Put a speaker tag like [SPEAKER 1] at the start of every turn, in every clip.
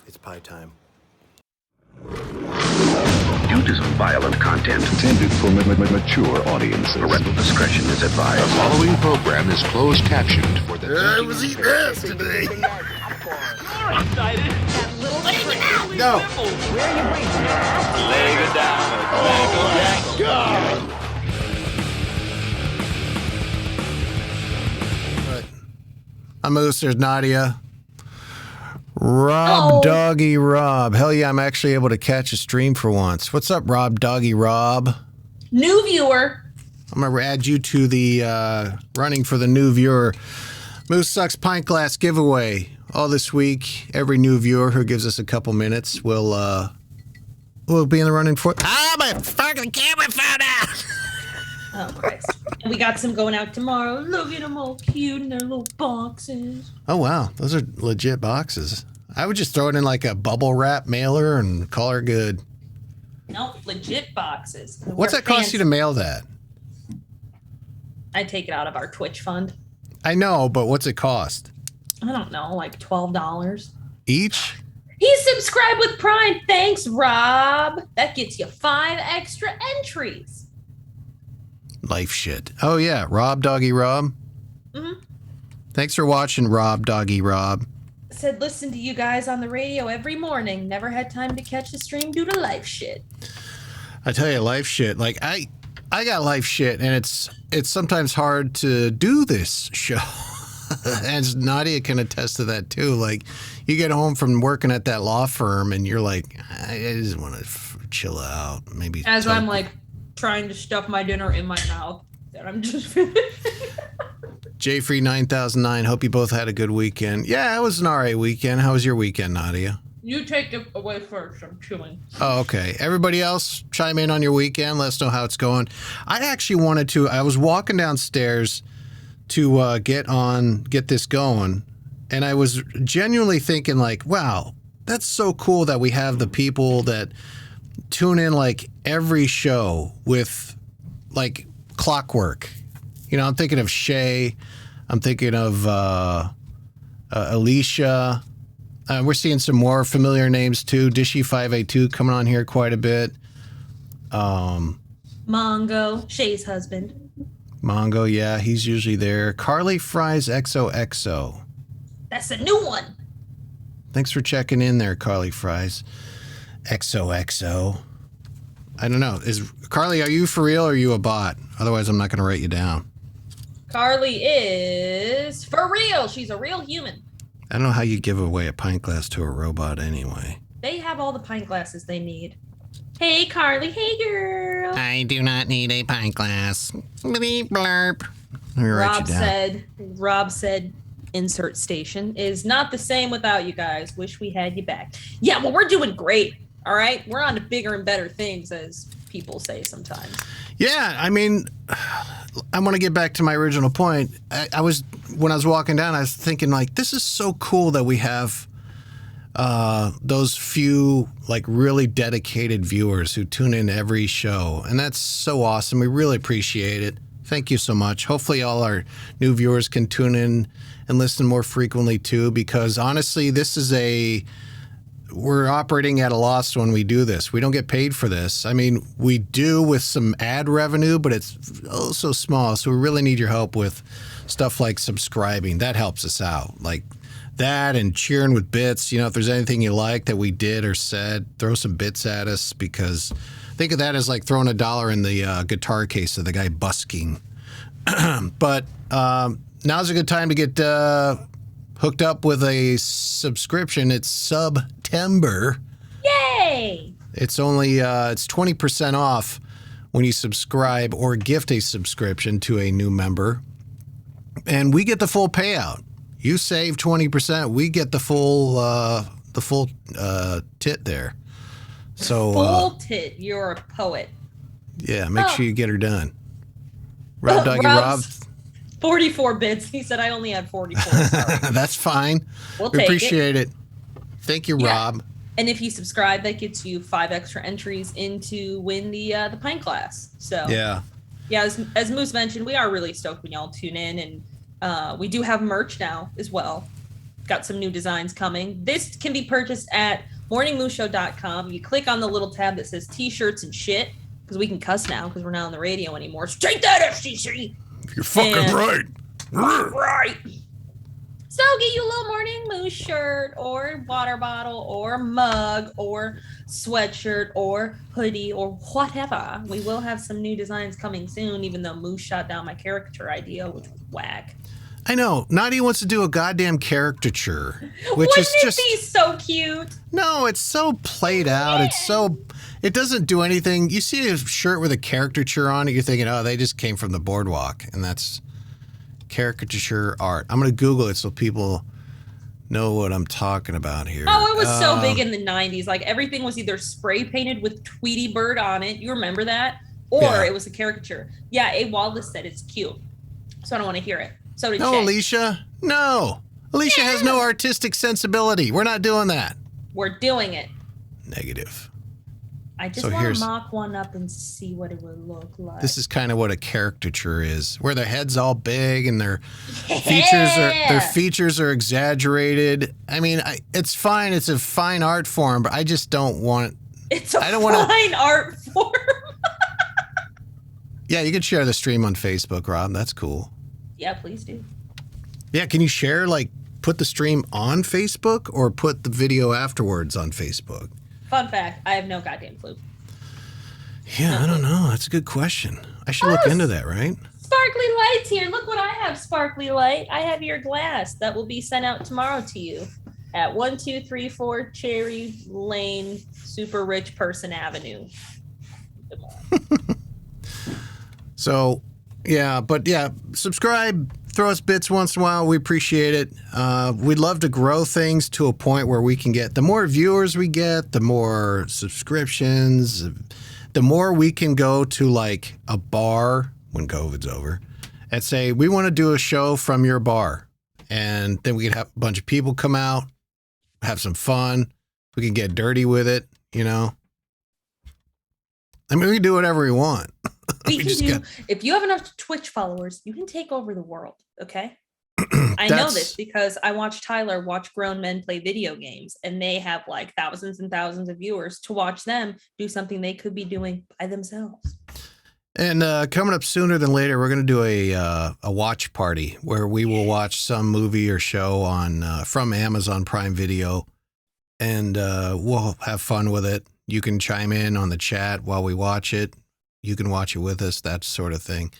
[SPEAKER 1] It's pie time.
[SPEAKER 2] Due to some violent content
[SPEAKER 3] intended for mature audiences.
[SPEAKER 2] Parental discretion is advised.
[SPEAKER 4] The following program is closed captioned for the...
[SPEAKER 1] I was eating ass today.
[SPEAKER 5] You're excited.
[SPEAKER 1] Go.
[SPEAKER 5] Where are you bringing? Lay it down. Oh,
[SPEAKER 1] God. I'm Moose. There's Nadia. Rob Doggy Rob. Hell yeah, I'm actually able to catch a stream for once. What's up, Rob Doggy Rob?
[SPEAKER 6] New viewer.
[SPEAKER 1] I'm going to add you to the running for the new viewer. Moose Sucks Pint Glass giveaway. All this week, every new viewer who gives us a couple minutes will be in the running for... Ah, my fucking camera found out!
[SPEAKER 6] Oh, Christ. And we got some going out tomorrow. Look at them all cute in their little boxes.
[SPEAKER 1] Oh, wow. Those are legit boxes. I would just throw it in like a bubble wrap mailer and call her good.
[SPEAKER 6] No, legit boxes.
[SPEAKER 1] What's that cost you to mail that?
[SPEAKER 6] I take it out of our Twitch fund.
[SPEAKER 1] I know, but what's it cost?
[SPEAKER 6] I don't know, like $12.
[SPEAKER 1] Each?
[SPEAKER 6] He's subscribed with Prime. Thanks, Rob. That gets you 5 extra entries.
[SPEAKER 1] Life shit. Oh, yeah. Rob Doggy Rob.
[SPEAKER 6] Mm-hmm.
[SPEAKER 1] Thanks for watching, Rob Doggy Rob.
[SPEAKER 6] Said listen to you guys on the radio every morning. Never had time to catch the stream due to life shit.
[SPEAKER 1] I tell you, life shit. Like, I got life shit, and it's sometimes hard to do this show. And Nadia can attest to that, too. Like, you get home from working at that law firm, and you're like, I just want to chill out. Maybe.
[SPEAKER 6] As I'm, like, trying to stuff my dinner in my mouth. That I'm just
[SPEAKER 1] JFree9009, hope you both had a good weekend. Yeah, it was an alright weekend. How was your weekend, Nadia?
[SPEAKER 6] You take it away first. I'm chewing.
[SPEAKER 1] Oh, okay. Everybody else, chime in on your weekend. Let us know how it's going. I actually wanted to. I was walking downstairs to get this going, and I was genuinely thinking, like, wow, that's so cool that we have the people that tune in like every show with like clockwork. You know, I'm thinking of Shay. I'm thinking of Alicia. We're seeing some more familiar names too. Dishy582 coming on here quite a bit.
[SPEAKER 6] Mongo, Shay's husband.
[SPEAKER 1] Mongo, yeah, he's usually there. Carly Fries XOXO.
[SPEAKER 6] That's a new one.
[SPEAKER 1] Thanks for checking in there, Carly Fries XOXO. I don't know. Carly, are you for real or are you a bot? Otherwise, I'm not going to write you down.
[SPEAKER 6] Carly is for real. She's a real human.
[SPEAKER 1] I don't know how you give away a pint glass to a robot anyway.
[SPEAKER 6] They have all the pint glasses they need. Hey, Carly. Hey, girl.
[SPEAKER 1] I do not need a pint glass. Bleep blurp. Let me write you down.
[SPEAKER 6] Rob said, insert station is not the same without you guys. Wish we had you back. Yeah, well, we're doing great. All right. We're on to bigger and better things, as people say sometimes.
[SPEAKER 1] Yeah, I mean, I want to get back to my original point. When I was walking down, I was thinking, like, this is so cool that we have those few, like, really dedicated viewers who tune in every show. And that's so awesome. We really appreciate it. Thank you so much. Hopefully all our new viewers can tune in and listen more frequently, too, because, honestly, we're operating at a loss when we do this. We don't get paid for this. I mean, we do with some ad revenue, but it's oh so small. So we really need your help with stuff like subscribing. That helps us out. Like that and cheering with bits. You know, if there's anything you like that we did or said, throw some bits at us, because think of that as like throwing $1 in the guitar case of the guy busking. But now's a good time to get hooked up with a subscription. It's September.
[SPEAKER 6] Yay!
[SPEAKER 1] It's only it's 20% off when you subscribe or gift a subscription to a new member, and we get the full payout. You save 20%, we get the full tit there. So
[SPEAKER 6] full tit. You're a poet.
[SPEAKER 1] Yeah, make sure you get her done. Rob Doggy Rob.
[SPEAKER 6] 44 bits. He said I only had 44. Sorry.
[SPEAKER 1] That's fine.
[SPEAKER 6] We
[SPEAKER 1] appreciate it. Thank you, Rob.
[SPEAKER 6] And if you subscribe, that gets you 5 extra entries into win the pint glass. So yeah, as Moose mentioned, we are really stoked when y'all tune in, and we do have merch now as well. got some new designs coming. This can be purchased at morningmooshow.com. You click on the little tab that says t-shirts and shit, because we can cuss now because we're not on the radio anymore. Straight that FCC.
[SPEAKER 1] You're fucking right.
[SPEAKER 6] Right. So get you a little Morning Moose shirt or water bottle or mug or sweatshirt or hoodie or whatever. We will have some new designs coming soon, even though Moose shot down my caricature idea, which was whack.
[SPEAKER 1] I know. Nadia wants to do a goddamn caricature, which
[SPEAKER 6] Wouldn't
[SPEAKER 1] is just
[SPEAKER 6] it be so cute?
[SPEAKER 1] No, it's so played out. It doesn't do anything. You see a shirt with a caricature on it, you're thinking, oh, they just came from the boardwalk, and that's caricature art. I'm going to Google it so people know what I'm talking about here.
[SPEAKER 6] Oh, it was so big in the 90s. Like everything was either spray painted with Tweety Bird on it. You remember that? Or it was a caricature. Yeah, A. Wallace said it's cute. So I don't want to hear it. So did Shay.
[SPEAKER 1] Alicia. No. Alicia has no artistic sensibility. We're not doing that.
[SPEAKER 6] We're doing it.
[SPEAKER 1] Negative.
[SPEAKER 6] I just want to mock one up and see what it would look like.
[SPEAKER 1] This is kind of what a caricature is, where their head's all big and their features are exaggerated. I mean, it's fine. It's a fine art form, but I just don't want.
[SPEAKER 6] It's a fine art form.
[SPEAKER 1] Yeah, you can share the stream on Facebook, Rob. That's cool.
[SPEAKER 6] Yeah, please do.
[SPEAKER 1] Yeah, can you share, like, put the stream on Facebook or put the video afterwards on Facebook?
[SPEAKER 6] Fun fact, I have no goddamn clue.
[SPEAKER 1] Yeah, I don't know. That's a good question. I should look into that, right?
[SPEAKER 6] Sparkly lights here. Look what I have, sparkly light. I have your glass that will be sent out tomorrow to you at 1234 Cherry Lane, Super Rich Person Avenue.
[SPEAKER 1] So, yeah, subscribe, throw us bits once in a while. We appreciate it. We'd love to grow things to a point where we can get, the more viewers we get, the more subscriptions, the more we can go to like a bar when COVID's over and say, we want to do a show from your bar. And then we can have a bunch of people come out, have some fun. We can get dirty with it, you know? I mean, we can do whatever we want.
[SPEAKER 6] If you have enough Twitch followers, you can take over the world, okay? I know this because I watch Tyler watch grown men play video games, and they have like thousands and thousands of viewers. To watch them do something they could be doing by themselves.
[SPEAKER 1] And coming up sooner than later, we're going to do a watch party where we will watch some movie or show on from Amazon Prime Video, and we'll have fun with it. You can chime in on the chat while we watch it. You can watch it with us, that sort of thing.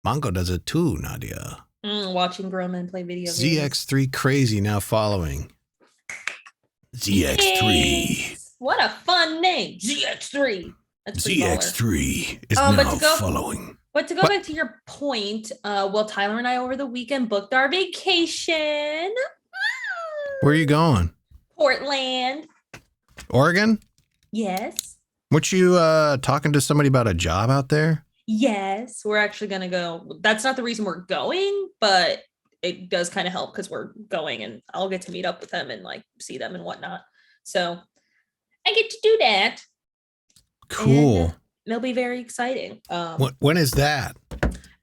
[SPEAKER 1] Mongo does it too, Nadia.
[SPEAKER 6] Watching grown men play video games.
[SPEAKER 1] ZX3 Crazy now following. ZX3.
[SPEAKER 6] Yes. What a fun name. ZX3. That's
[SPEAKER 1] ZX3 is now following.
[SPEAKER 6] But to go back to your point, well, Tyler and I over the weekend booked our vacation.
[SPEAKER 1] Where are you going?
[SPEAKER 6] Portland.
[SPEAKER 1] Oregon?
[SPEAKER 6] Yes.
[SPEAKER 1] Weren't you talking to somebody about a job out there?
[SPEAKER 6] Yes. We're actually going to go. That's not the reason we're going, but it does kind of help because we're going and I'll get to meet up with them and like see them and whatnot. So I get to do that.
[SPEAKER 1] Cool.
[SPEAKER 6] And it'll be very exciting.
[SPEAKER 1] When is that?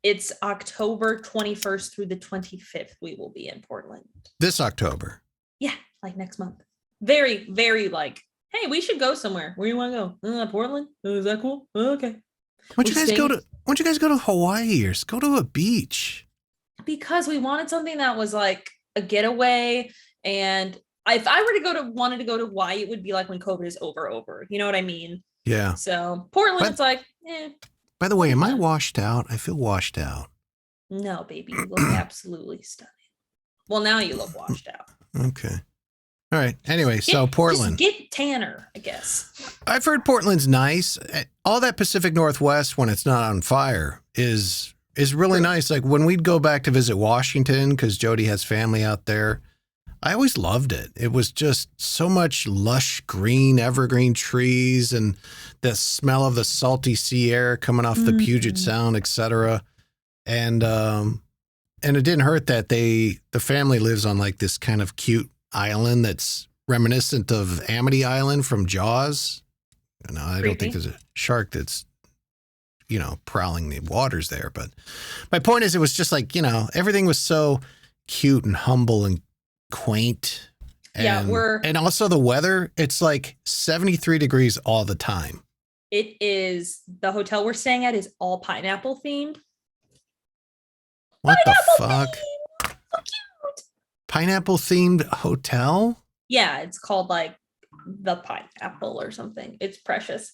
[SPEAKER 6] It's October 21st through the 25th. We will be in Portland.
[SPEAKER 1] This October?
[SPEAKER 6] Yeah, like next month. Very, very like, hey, we should go somewhere. Where do you want to go? Portland? Is that cool? Okay.
[SPEAKER 1] Why don't you guys go to Hawaii or go to a beach?
[SPEAKER 6] Because we wanted something that was like a getaway. And if I wanted to go to Hawaii, it would be like when COVID is over. You know what I mean? Yeah. So Portland, it's like,
[SPEAKER 1] By the way, am I washed out? I feel washed out.
[SPEAKER 6] No, baby, you look absolutely stunning. Well, now you look washed out.
[SPEAKER 1] Okay. All right. Anyway, so Portland.
[SPEAKER 6] Just get tanner, I guess.
[SPEAKER 1] I've heard Portland's nice. All that Pacific Northwest, when it's not on fire, is really nice. Like when we'd go back to visit Washington, because Jody has family out there, I always loved it. It was just so much lush green, evergreen trees, and the smell of the salty sea air coming off the Puget Sound, etc. And it didn't hurt that the family lives on like this kind of cute island that's reminiscent of Amity Island from Jaws. No, I don't think there's a shark that's, prowling the waters there. But my point is, it was just like, everything was so cute and humble and quaint.
[SPEAKER 6] Yeah,
[SPEAKER 1] And also the weather, it's like 73 degrees all the time.
[SPEAKER 6] It is, the hotel we're staying at is all pineapple themed.
[SPEAKER 1] What
[SPEAKER 6] Pineapple
[SPEAKER 1] the fuck?
[SPEAKER 6] theme! So cute.
[SPEAKER 1] Pineapple themed hotel?
[SPEAKER 6] Yeah, it's called like the Pineapple or something. It's precious.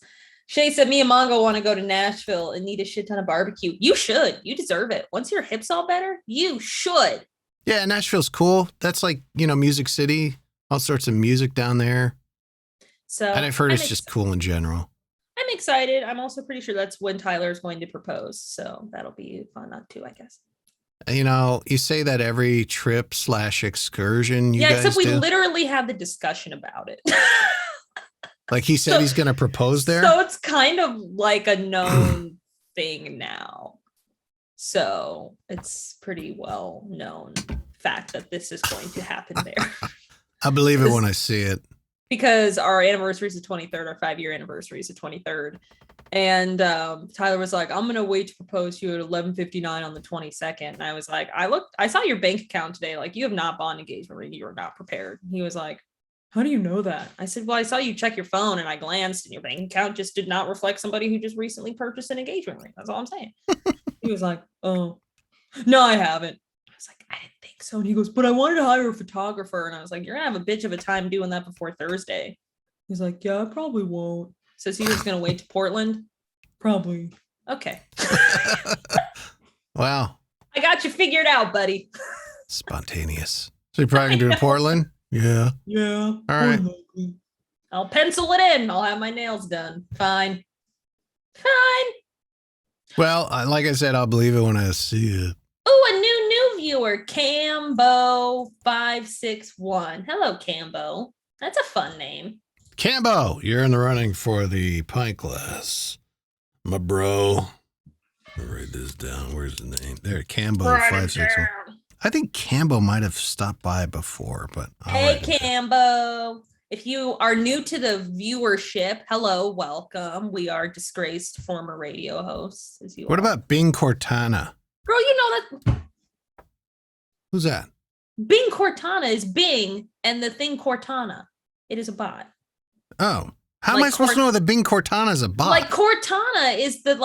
[SPEAKER 6] Shay said, me and Mongo want to go to Nashville and eat a shit ton of barbecue. You should. You deserve it. Once your hips all better, you should.
[SPEAKER 1] Yeah, Nashville's cool. That's like, Music City, all sorts of music down there.
[SPEAKER 6] So,
[SPEAKER 1] And I've heard it's just cool in general.
[SPEAKER 6] I'm excited. I'm also pretty sure that's when Tyler is going to propose. So that'll be fun too, I guess.
[SPEAKER 1] You say that every trip/excursion you guys
[SPEAKER 6] except we
[SPEAKER 1] do?
[SPEAKER 6] literally had the discussion about it.
[SPEAKER 1] Like he said he's going to propose there?
[SPEAKER 6] So it's kind of like a known thing now. So it's pretty well known fact that this is going to happen there.
[SPEAKER 1] I believe it when I see it.
[SPEAKER 6] Because our anniversary is the 23rd, our 5-year anniversary is the 23rd. And Tyler was like, I'm going to wait to propose to you at 11:59 on the 22nd. And I was like, I saw your bank account today. Like, you have not bought an engagement ring. You are not prepared. And he was like, how do you know that? I said, well, I saw you check your phone and I glanced and your bank account just did not reflect somebody who just recently purchased an engagement ring. That's all I'm saying. He was like, oh, no, I haven't. I was like, I didn't think so. And he goes, but I wanted to hire a photographer. And I was like, you're going to have a bitch of a time doing that before Thursday. He's like, yeah, I probably won't. So he was going to wait to Portland? Probably. Okay.
[SPEAKER 1] Wow.
[SPEAKER 6] I got you figured out, buddy.
[SPEAKER 1] Spontaneous. So you're probably going to do it in Portland? Yeah.
[SPEAKER 6] Yeah.
[SPEAKER 1] All right.
[SPEAKER 6] I'll pencil it in. I'll have my nails done. Fine.
[SPEAKER 1] Well, like I said, I'll believe it when I see it.
[SPEAKER 6] Oh, a new viewer, Cambo561. Hello, Cambo. That's a fun name.
[SPEAKER 1] Cambo, you're in the running for the pint glass. My bro. I'll write this down. Where's the name? There, Cambo561. I think Cambo might have stopped by before, but
[SPEAKER 6] hey, Cambo. If you are new to the viewership, hello, welcome. We are disgraced former radio hosts.
[SPEAKER 1] What about Bing Cortana?
[SPEAKER 6] Girl, you know that.
[SPEAKER 1] Who's that?
[SPEAKER 6] Bing Cortana is Bing and the thing Cortana. It is a bot.
[SPEAKER 1] Oh, how am I supposed to know that Bing Cortana is a bot?
[SPEAKER 6] Like Cortana is the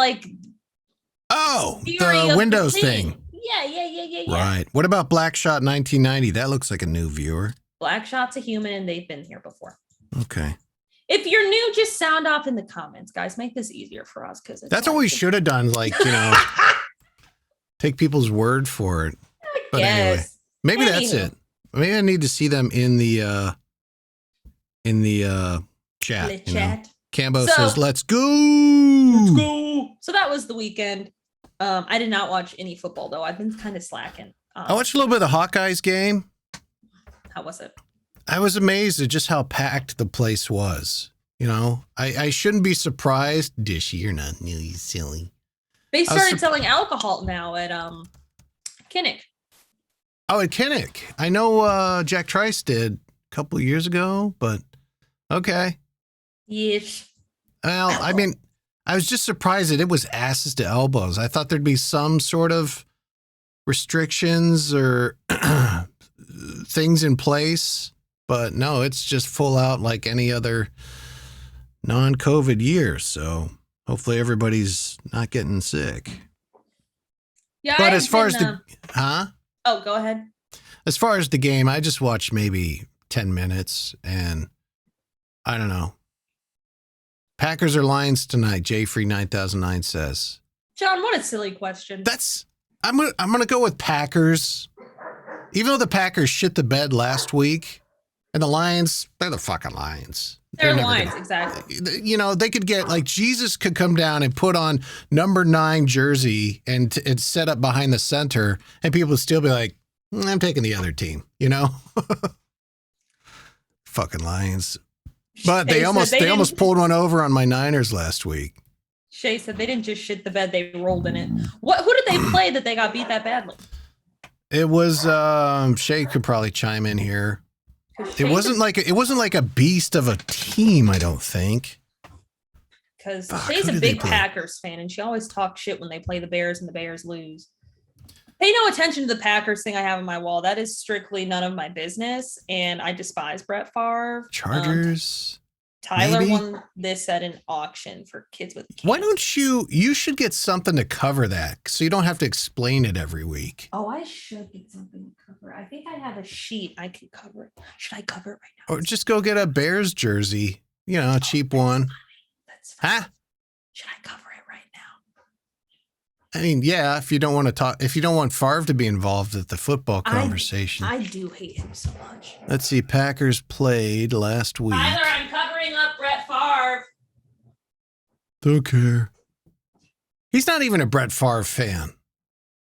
[SPEAKER 1] the Windows thing.
[SPEAKER 6] Yeah.
[SPEAKER 1] Right. What about Blackshot 1990? That looks like a new viewer.
[SPEAKER 6] Blackshot's a human and they've been here before.
[SPEAKER 1] Okay.
[SPEAKER 6] If you're new, just sound off in the comments, guys. Make this easier for us because
[SPEAKER 1] that's what we should have done. Like, take people's word for it. But anyway, maybe that's it. Maybe I need to see them in the chat. Cambo says, "Let's go."
[SPEAKER 6] Let's go. So that was the weekend. I did not watch any football though. I've been kind of slacking.
[SPEAKER 1] I watched a little bit of the Hawkeyes game.
[SPEAKER 6] How was it?
[SPEAKER 1] I was amazed at just how packed the place was. I shouldn't be surprised. Dishy, you're not new, you silly.
[SPEAKER 6] They started selling alcohol now at Kinnick.
[SPEAKER 1] Oh, at Kinnick. I know Jack Trice did a couple of years ago, but okay.
[SPEAKER 6] Yes.
[SPEAKER 1] Well, I mean, I was just surprised that it was asses to elbows. I thought there'd be some sort of restrictions or things in place, but no, it's just full out like any other non-COVID year. So hopefully everybody's not getting sick.
[SPEAKER 6] Yeah.
[SPEAKER 1] But as far as
[SPEAKER 6] Oh, go ahead.
[SPEAKER 1] As far as the game, I just watched maybe 10 minutes and I don't know. Packers or Lions tonight, Jfree 9009 says.
[SPEAKER 6] John, what a silly question.
[SPEAKER 1] I'm gonna go with Packers. Even though the Packers shit the bed last week, and the Lions, they're the fucking Lions.
[SPEAKER 6] They're Lions, exactly.
[SPEAKER 1] They could get Jesus could come down and put on number 9 jersey and set up behind the center, and people would still be like, I'm taking the other team. Fucking Lions. But they almost pulled one over on my Niners last week.
[SPEAKER 6] Shay said they didn't just shit the bed; they rolled in it. Who did they play that they got beat that badly?
[SPEAKER 1] It was Shay could probably chime in here. It wasn't like a beast of a team, I don't think.
[SPEAKER 6] Because Shay's a big Packers fan, and she always talks shit when they play the Bears and the Bears lose. Pay no attention to the Packers thing I have on my wall. That is strictly none of my business, and I despise Brett Favre.
[SPEAKER 1] Chargers.
[SPEAKER 6] Tyler
[SPEAKER 1] maybe?
[SPEAKER 6] won this at an auction for kids with cancer.
[SPEAKER 1] Why don't you should get something to cover that so you don't have to explain it every week.
[SPEAKER 6] Oh, I should get something to cover. I think I have a sheet I can cover it. Should I cover it right now?
[SPEAKER 1] Or just go get a Bears jersey, a cheap one.
[SPEAKER 6] That's fine.
[SPEAKER 1] Huh?
[SPEAKER 6] Should I cover it right now?
[SPEAKER 1] I mean, yeah, if you don't want Favre to be involved with the football conversation.
[SPEAKER 6] I do hate him so much.
[SPEAKER 1] Let's see, Packers played last week.
[SPEAKER 6] Tyler, I'm covering up Brett Favre.
[SPEAKER 1] Don't care. He's not even a Brett Favre fan,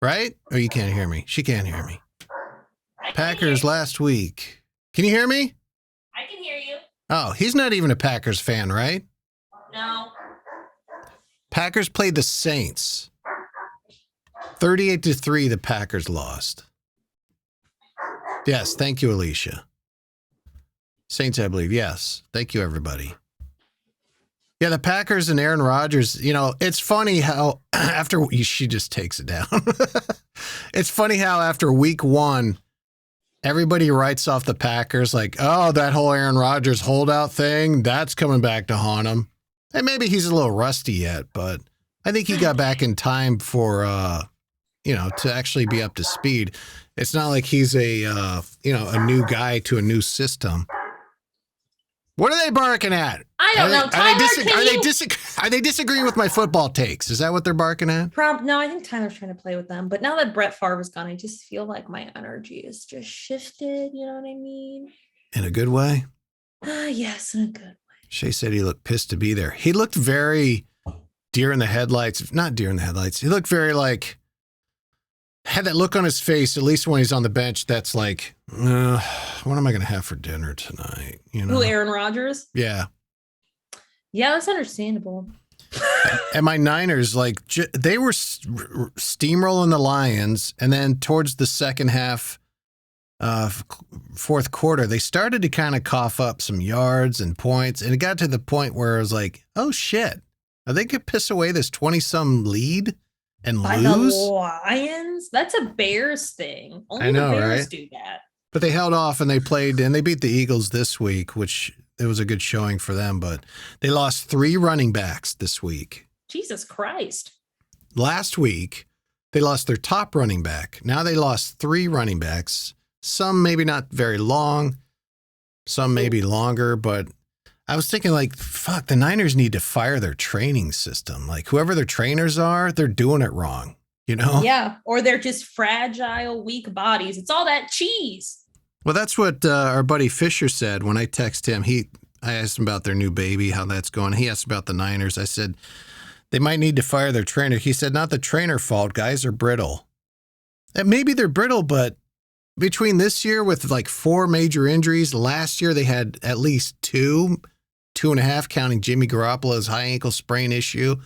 [SPEAKER 1] right? Oh, you can't hear me. She can't hear me. Packers last week. Can you hear me?
[SPEAKER 6] I can hear you.
[SPEAKER 1] Oh, he's not even a Packers fan, right?
[SPEAKER 6] No.
[SPEAKER 1] Packers played the Saints. 38-3, the Packers lost. Yes, thank you, Alicia. Saints, I believe. Yes. Thank you, everybody. Yeah, the Packers and Aaron Rodgers, it's funny how she just takes it down. It's funny how after week 1, everybody writes off the Packers like, oh, that whole Aaron Rodgers holdout thing, that's coming back to haunt him. And maybe he's a little rusty yet, but I think he got back in time for, to actually be up to speed. It's not like he's a new guy to a new system. What are they barking at?
[SPEAKER 6] I don't know.
[SPEAKER 1] Are they disagreeing with my football takes? Is that what they're barking at?
[SPEAKER 6] No, I think Tyler's trying to play with them. But now that Brett Favre is gone, I just feel like my energy is just shifted. You know what I mean?
[SPEAKER 1] In a good way?
[SPEAKER 6] Yes, in a good way.
[SPEAKER 1] Shay said he looked pissed to be there. He looked very deer in the headlights. Not deer in the headlights. He looked very had that look on his face, at least when he's on the bench, that's like, what am I going to have for dinner tonight?
[SPEAKER 6] Who, Aaron Rodgers?
[SPEAKER 1] Yeah.
[SPEAKER 6] Yeah, that's understandable.
[SPEAKER 1] And my Niners, they were steamrolling the Lions, and then towards the second half, fourth quarter, they started to kind of cough up some yards and points, and it got to the point where it was like, oh shit, are they going to piss away this 20-some lead and
[SPEAKER 6] By
[SPEAKER 1] lose?
[SPEAKER 6] The Lions? That's a Bears thing. Only
[SPEAKER 1] I know,
[SPEAKER 6] the Bears
[SPEAKER 1] right?
[SPEAKER 6] do that.
[SPEAKER 1] But they held off and they played, and they beat the Eagles this week, which it was a good showing for them, but they lost 3 running backs this week.
[SPEAKER 6] Jesus Christ.
[SPEAKER 1] Last week, they lost their top running back. Now they lost 3 running backs. Some maybe not very long, some maybe longer, but I was thinking fuck, the Niners need to fire their training system. Whoever their trainers are, they're doing it wrong,
[SPEAKER 6] Yeah, or they're just fragile, weak bodies. It's all that cheese.
[SPEAKER 1] Well, that's what our buddy Fisher said when I text him. I asked him about their new baby, how that's going. He asked about the Niners. I said, they might need to fire their trainer. He said, not the trainer fault. Guys are brittle. And maybe they're brittle, but between this year with 4 major injuries, last year they had at least 2.5, counting Jimmy Garoppolo's high ankle sprain issue.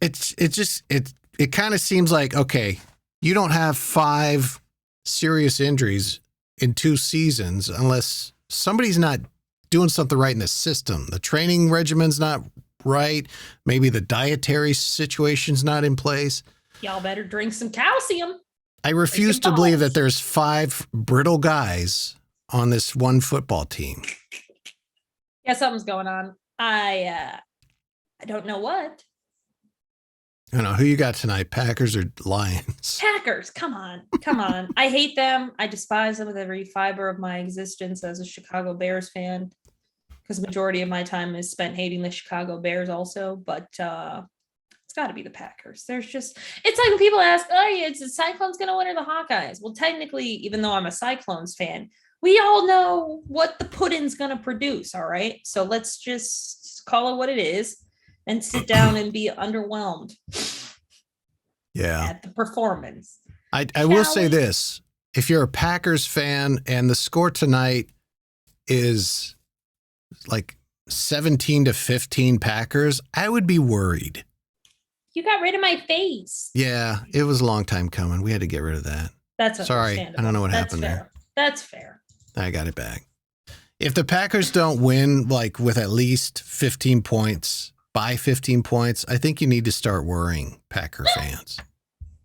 [SPEAKER 1] It kind of seems like, okay, you don't have 5 serious injuries in 2 seasons unless somebody's not doing something right in the system. The training regimen's not right. Maybe the dietary situation's not in place.
[SPEAKER 6] Y'all better drink some calcium.
[SPEAKER 1] I refuse to believe that there's 5 brittle guys on this one football team.
[SPEAKER 6] Yeah, something's going on. I don't know what.
[SPEAKER 1] I don't know. Who you got tonight, Packers or Lions?
[SPEAKER 6] Packers, come on. I hate them. I despise them with every fiber of my existence as a Chicago Bears fan, because the majority of my time is spent hating the Chicago Bears also, but it's got to be the Packers. It's like when people ask, oh, yeah, it's the Cyclones going to win or the Hawkeyes? Well, technically, even though I'm a Cyclones fan, we all know what the pudding's going to produce, all right? So let's just call it what it is and sit down and be underwhelmed at the performance.
[SPEAKER 1] I will say this. If you're a Packers fan and the score tonight is 17-15 Packers, I would be worried.
[SPEAKER 6] You got rid of my face.
[SPEAKER 1] Yeah, it was a long time coming. We had to get rid of that.
[SPEAKER 6] That's
[SPEAKER 1] sorry. I don't know what happened
[SPEAKER 6] fair.
[SPEAKER 1] there.
[SPEAKER 6] That's fair.
[SPEAKER 1] I got it back. If the Packers don't win with at least 15 points, by 15 points, I think you need to start worrying, Packer fans.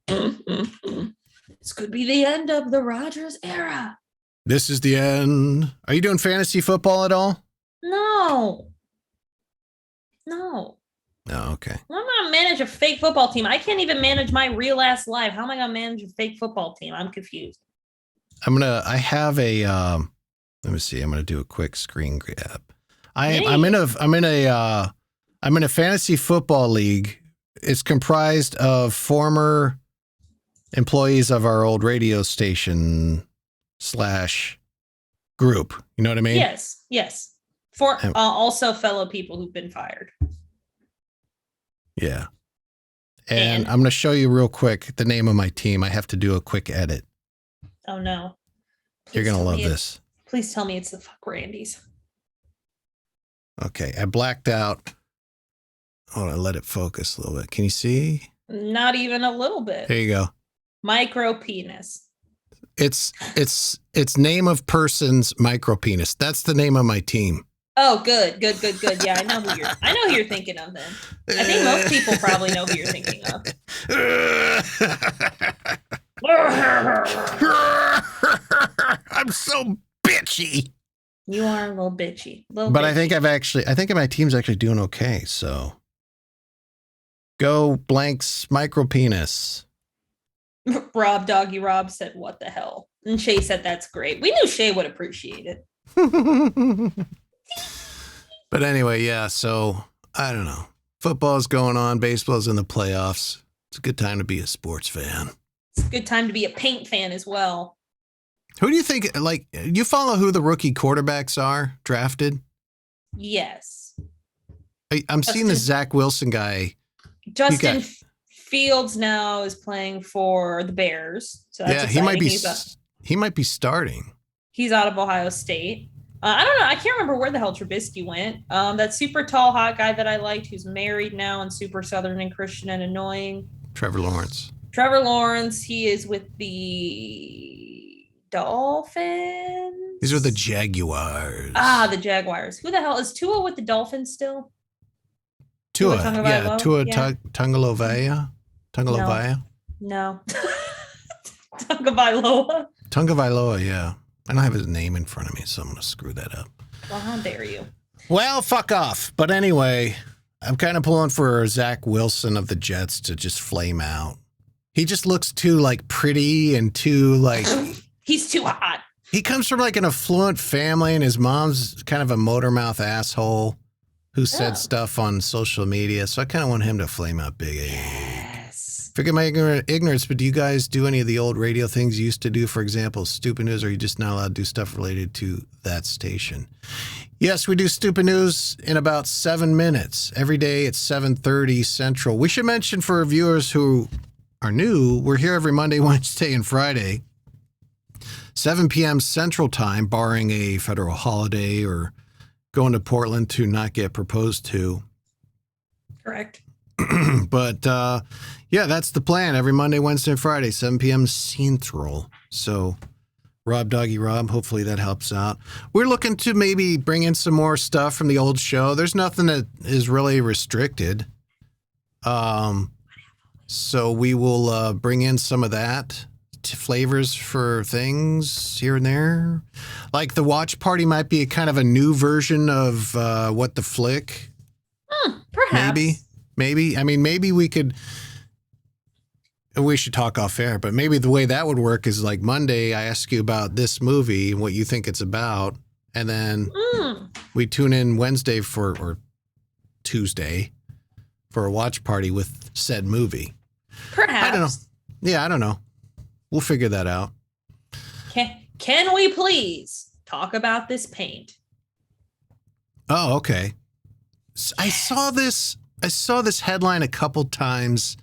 [SPEAKER 6] This could be the end of the Rodgers era.
[SPEAKER 1] This is the end. Are you doing fantasy football at all?
[SPEAKER 6] No.
[SPEAKER 1] Oh, okay.
[SPEAKER 6] I'm gonna manage a fake football team. I can't even manage my real ass life. How am I gonna manage a fake football team? I'm confused.
[SPEAKER 1] I have a let me see. I'm gonna do a quick screen grab. I'm in a fantasy football league. It's comprised of former employees of our old radio station / group. You know what I mean?
[SPEAKER 6] Yes. For also fellow people who've been fired.
[SPEAKER 1] Yeah. And I'm going to show you real quick the name of my team. I have to do a quick edit.
[SPEAKER 6] Oh, no.
[SPEAKER 1] You're going to love this.
[SPEAKER 6] Please tell me it's the fuck Randy's.
[SPEAKER 1] Okay. I blacked out. Hold on. Let it focus a little bit. Can you see?
[SPEAKER 6] Not even a little bit.
[SPEAKER 1] There you go.
[SPEAKER 6] Micro penis.
[SPEAKER 1] It's name of person's micro penis. That's the name of my team.
[SPEAKER 6] Oh, good. Yeah, I know who you're thinking of then. I think most people probably know who you're thinking of.
[SPEAKER 1] I'm so bitchy.
[SPEAKER 6] You are a little bitchy.
[SPEAKER 1] But I think I think my team's actually doing okay. So go blanks micro penis.
[SPEAKER 6] Doggy Rob said, "What the hell?" And Shay said, "That's great." We knew Shay would appreciate it.
[SPEAKER 1] But anyway, yeah. So I don't know. Football's going on. Baseball's in the playoffs. It's a good time to be a sports fan.
[SPEAKER 6] It's a good time to be a paint fan as well.
[SPEAKER 1] Who do you think? Like, you follow who the rookie quarterbacks are drafted?
[SPEAKER 6] Yes.
[SPEAKER 1] I'm seeing the Zach Wilson guy.
[SPEAKER 6] Justin Fields now is playing for the Bears. So that's exciting.
[SPEAKER 1] He might be starting.
[SPEAKER 6] He's out of Ohio State. I don't know. I can't remember where the hell Trubisky went. That super tall, hot guy that I liked, who's married now and super Southern and Christian and annoying.
[SPEAKER 1] Trevor Lawrence.
[SPEAKER 6] He is with the Dolphins.
[SPEAKER 1] These are the Jaguars.
[SPEAKER 6] The Jaguars. Who the hell is Tua with the Dolphins still?
[SPEAKER 1] Tua Tagovailoa.
[SPEAKER 6] No.
[SPEAKER 1] Tagovailoa, yeah. I don't have his name in front of me, so I'm going to screw that up.
[SPEAKER 6] Well, how dare you?
[SPEAKER 1] Well, fuck off. But anyway, I'm kind of pulling for Zach Wilson of the Jets to just flame out. He just looks too, pretty and too,
[SPEAKER 6] He's too hot.
[SPEAKER 1] He comes from, an affluent family, and his mom's kind of a motor mouth asshole who said stuff on social media. So I kind of want him to flame out big.
[SPEAKER 6] Yes.
[SPEAKER 1] Forget my ignorance, but do you guys do any of the old radio things you used to do? For example, Stupid News, or are you just not allowed to do stuff related to that station? Yes, we do Stupid News in about 7 minutes. Every day at 7:30 Central. We should mention for our viewers who are new, we're here every Monday, Wednesday, and Friday. 7 p.m. Central Time, barring a federal holiday or going to Portland to not get proposed to.
[SPEAKER 6] Correct.
[SPEAKER 1] But, yeah, that's the plan. Every Monday, Wednesday, and Friday, 7 p.m. Central. So, Doggy Rob, hopefully that helps out. We're looking to maybe bring in some more stuff from the old show. There's nothing that is really restricted. So we will bring in some of that. Flavors for things here and there. Like the watch party might be a kind of a new version of What the Flick.
[SPEAKER 6] Perhaps.
[SPEAKER 1] Maybe. I mean, maybe we should talk off air, but maybe the way that would work is like Monday, I ask you about this movie and what you think it's about. And then we tune in Wednesday or Tuesday for a watch party with said movie.
[SPEAKER 6] Perhaps.
[SPEAKER 1] I don't know. Yeah, I don't know. We'll figure that out.
[SPEAKER 6] Can we please talk about this paint?
[SPEAKER 1] Oh, okay. I saw this headline a couple times,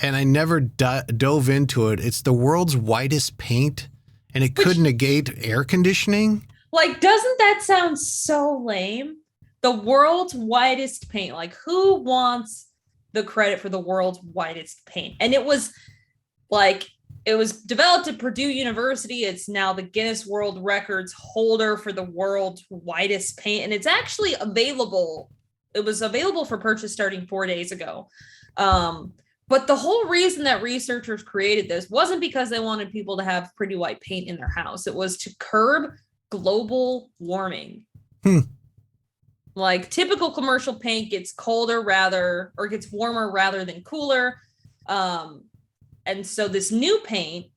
[SPEAKER 1] and I never dove into it. It's the world's whitest paint, and it could negate air conditioning.
[SPEAKER 6] Doesn't that sound so lame? The world's whitest paint. Who wants the credit for the world's whitest paint? And it was developed at Purdue University. It's now the Guinness World Records holder for the world's whitest paint. And it's actually available. It was available for purchase starting 4 days ago. But the whole reason that researchers created this wasn't because they wanted people to have pretty white paint in their house. It was to curb global warming. Like typical commercial paint gets gets warmer rather than cooler. And so this new paint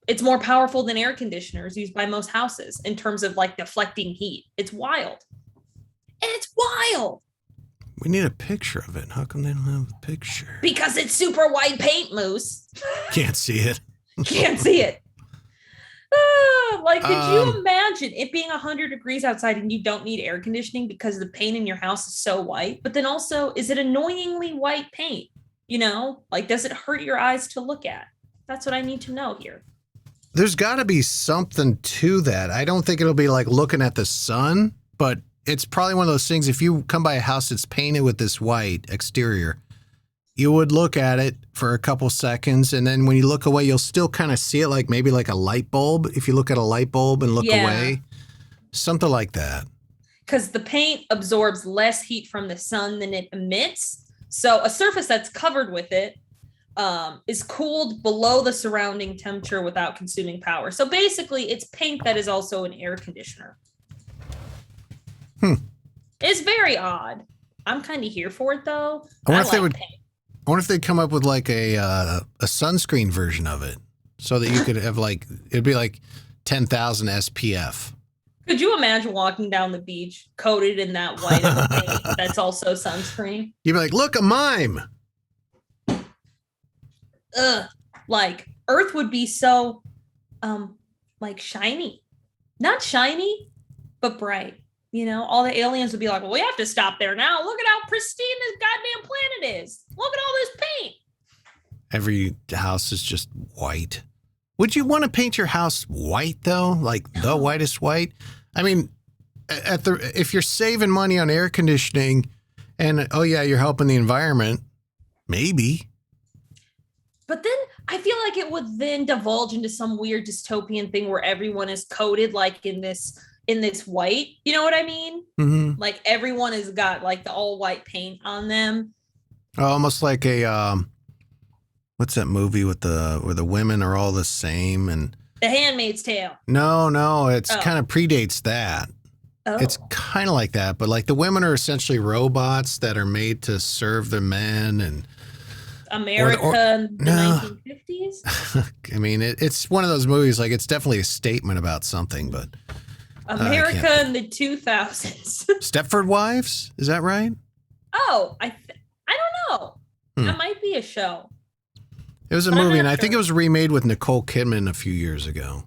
[SPEAKER 6] it's more powerful than air conditioners used by most houses in terms of like deflecting heat. It's wild. It's wild.
[SPEAKER 1] We need a picture of it. How come they don't have a picture?
[SPEAKER 6] Because it's super white paint, Moose.
[SPEAKER 1] Can't see it.
[SPEAKER 6] Can't see it. Could you imagine it being 100 degrees outside and you don't need air conditioning because the paint in your house is so white? But then also, is it annoyingly white paint? Does it hurt your eyes to look at? That's what I need to know here.
[SPEAKER 1] There's got to be something to that. I don't think it'll be like looking at the sun, but it's probably one of those things. If you come by a house that's painted with this white exterior, you would look at it for a couple seconds, and then when you look away, you'll still kind of see it like maybe like a light bulb. If you look at a light bulb and look away, something like that. Because
[SPEAKER 6] the paint absorbs less heat from the sun than it emits. So a surface that's covered with it is cooled below the surrounding temperature without consuming power. So basically, it's paint that is also an air conditioner. It's very odd. I'm kind of here for it, though.
[SPEAKER 1] I wonder if they'd come up with like a sunscreen version of it so that you could have it'd be like 10,000 SPF.
[SPEAKER 6] Could you imagine walking down the beach coated in that white of paint that's also sunscreen?
[SPEAKER 1] You'd be like, look, a mime.
[SPEAKER 6] Ugh. Earth would be so, shiny. Not shiny, but bright. All the aliens would be like, well, we have to stop there now. Look at how pristine this goddamn planet is. Look at all this paint.
[SPEAKER 1] Every house is just white. Would you want to paint your house white, though? The whitest white? I mean, if you're saving money on air conditioning and, you're helping the environment, maybe.
[SPEAKER 6] But then I feel like it would then divulge into some weird dystopian thing where everyone is coated in this white, you know what I mean? Mm-hmm. Everyone has got the all white paint on them.
[SPEAKER 1] Almost like a what's that movie where the women are all the same and
[SPEAKER 6] The Handmaid's Tale.
[SPEAKER 1] No, it's kind of predates that. Oh. It's kind of like that, but the women are essentially robots that are made to serve the men and
[SPEAKER 6] America in the 1950s.
[SPEAKER 1] I mean, it's one of those movies. It's definitely a statement about something, but.
[SPEAKER 6] America in the 2000s.
[SPEAKER 1] Stepford Wives? Is that right?
[SPEAKER 6] Oh, I don't know. That might be a show.
[SPEAKER 1] It was a movie, and I think it was remade with Nicole Kidman a few years ago.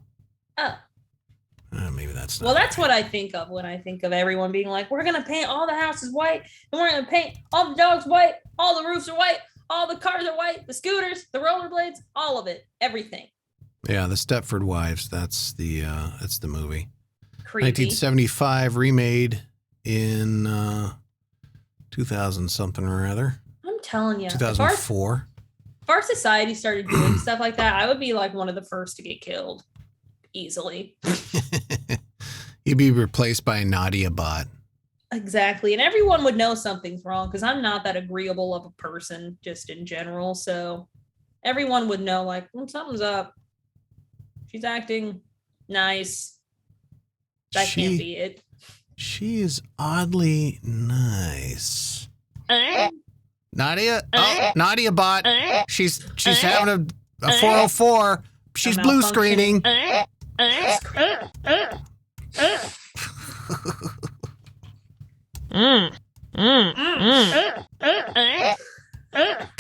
[SPEAKER 6] Oh.
[SPEAKER 1] Maybe that's not.
[SPEAKER 6] Well, that's what I think of when I think of everyone being like, we're going to paint all the houses white, and we're going to paint all the dogs white, all the roofs are white, all the cars are white, the scooters, the rollerblades, all of it, everything.
[SPEAKER 1] Yeah, the Stepford Wives, that's the movie.
[SPEAKER 6] Creepy.
[SPEAKER 1] 1975, remade in 2000 something or other.
[SPEAKER 6] I'm telling you.
[SPEAKER 1] 2004.
[SPEAKER 6] If our society started doing stuff like that, I would be one of the first to get killed. Easily.
[SPEAKER 1] You'd be replaced by a Nadia bot.
[SPEAKER 6] Exactly. And everyone would know something's wrong because I'm not that agreeable of a person just in general. So everyone would know something's up. She's acting nice. That can't be it.
[SPEAKER 1] She is oddly nice. Nadia? Oh, Nadia bot. She's having a 404. She's blue screening. Can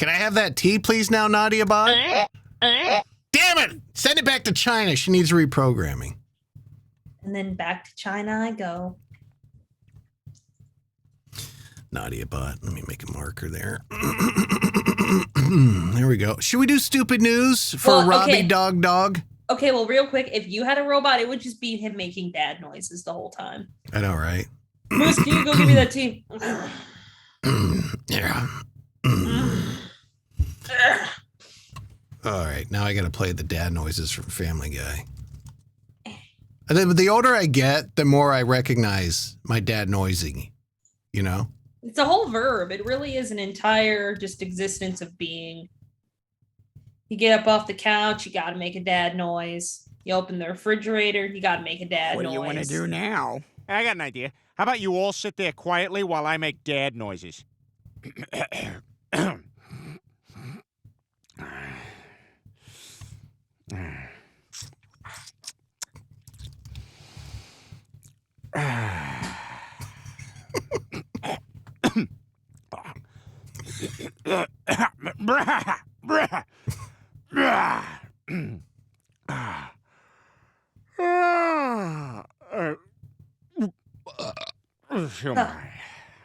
[SPEAKER 1] I have that tea, please, now, Nadia bot? Damn it! Send it back to China. She needs reprogramming.
[SPEAKER 6] And then back to China I go.
[SPEAKER 1] Nadia bot. Let me make a marker there. There we go. Should we do stupid news for Robbie Dog?
[SPEAKER 6] Okay, well, real quick, if you had a robot, it would just be him making dad noises the whole time.
[SPEAKER 1] I know, right?
[SPEAKER 6] Moose, can you go give me that tea?
[SPEAKER 1] Yeah. All right, now I got to play the dad noises from Family Guy. And then the older I get, the more I recognize my dad noising,
[SPEAKER 6] It's a whole verb. It really is an entire just existence of being. You get up off the couch, you got to make a dad noise. You open the refrigerator, you got to make a dad
[SPEAKER 7] What
[SPEAKER 6] noise.
[SPEAKER 7] do you want to do now?
[SPEAKER 8] I got an idea. How about you all sit there quietly while I make dad noises?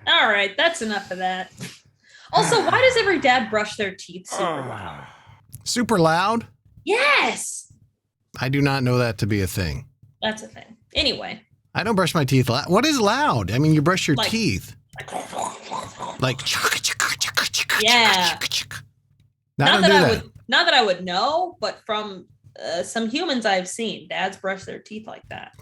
[SPEAKER 6] All right, that's enough of that. Also, why does every dad brush their teeth super loud?
[SPEAKER 1] Super loud?
[SPEAKER 6] Yes!
[SPEAKER 1] I do not know that to be a thing.
[SPEAKER 6] That's a thing. Anyway.
[SPEAKER 1] I don't brush my teeth loud. What is loud? I mean, you brush your
[SPEAKER 6] Like-
[SPEAKER 1] teeth. Like,
[SPEAKER 6] Yeah.
[SPEAKER 1] I don't do that.
[SPEAKER 6] Not that I would know, but from some humans I've seen, dads brush their teeth like that.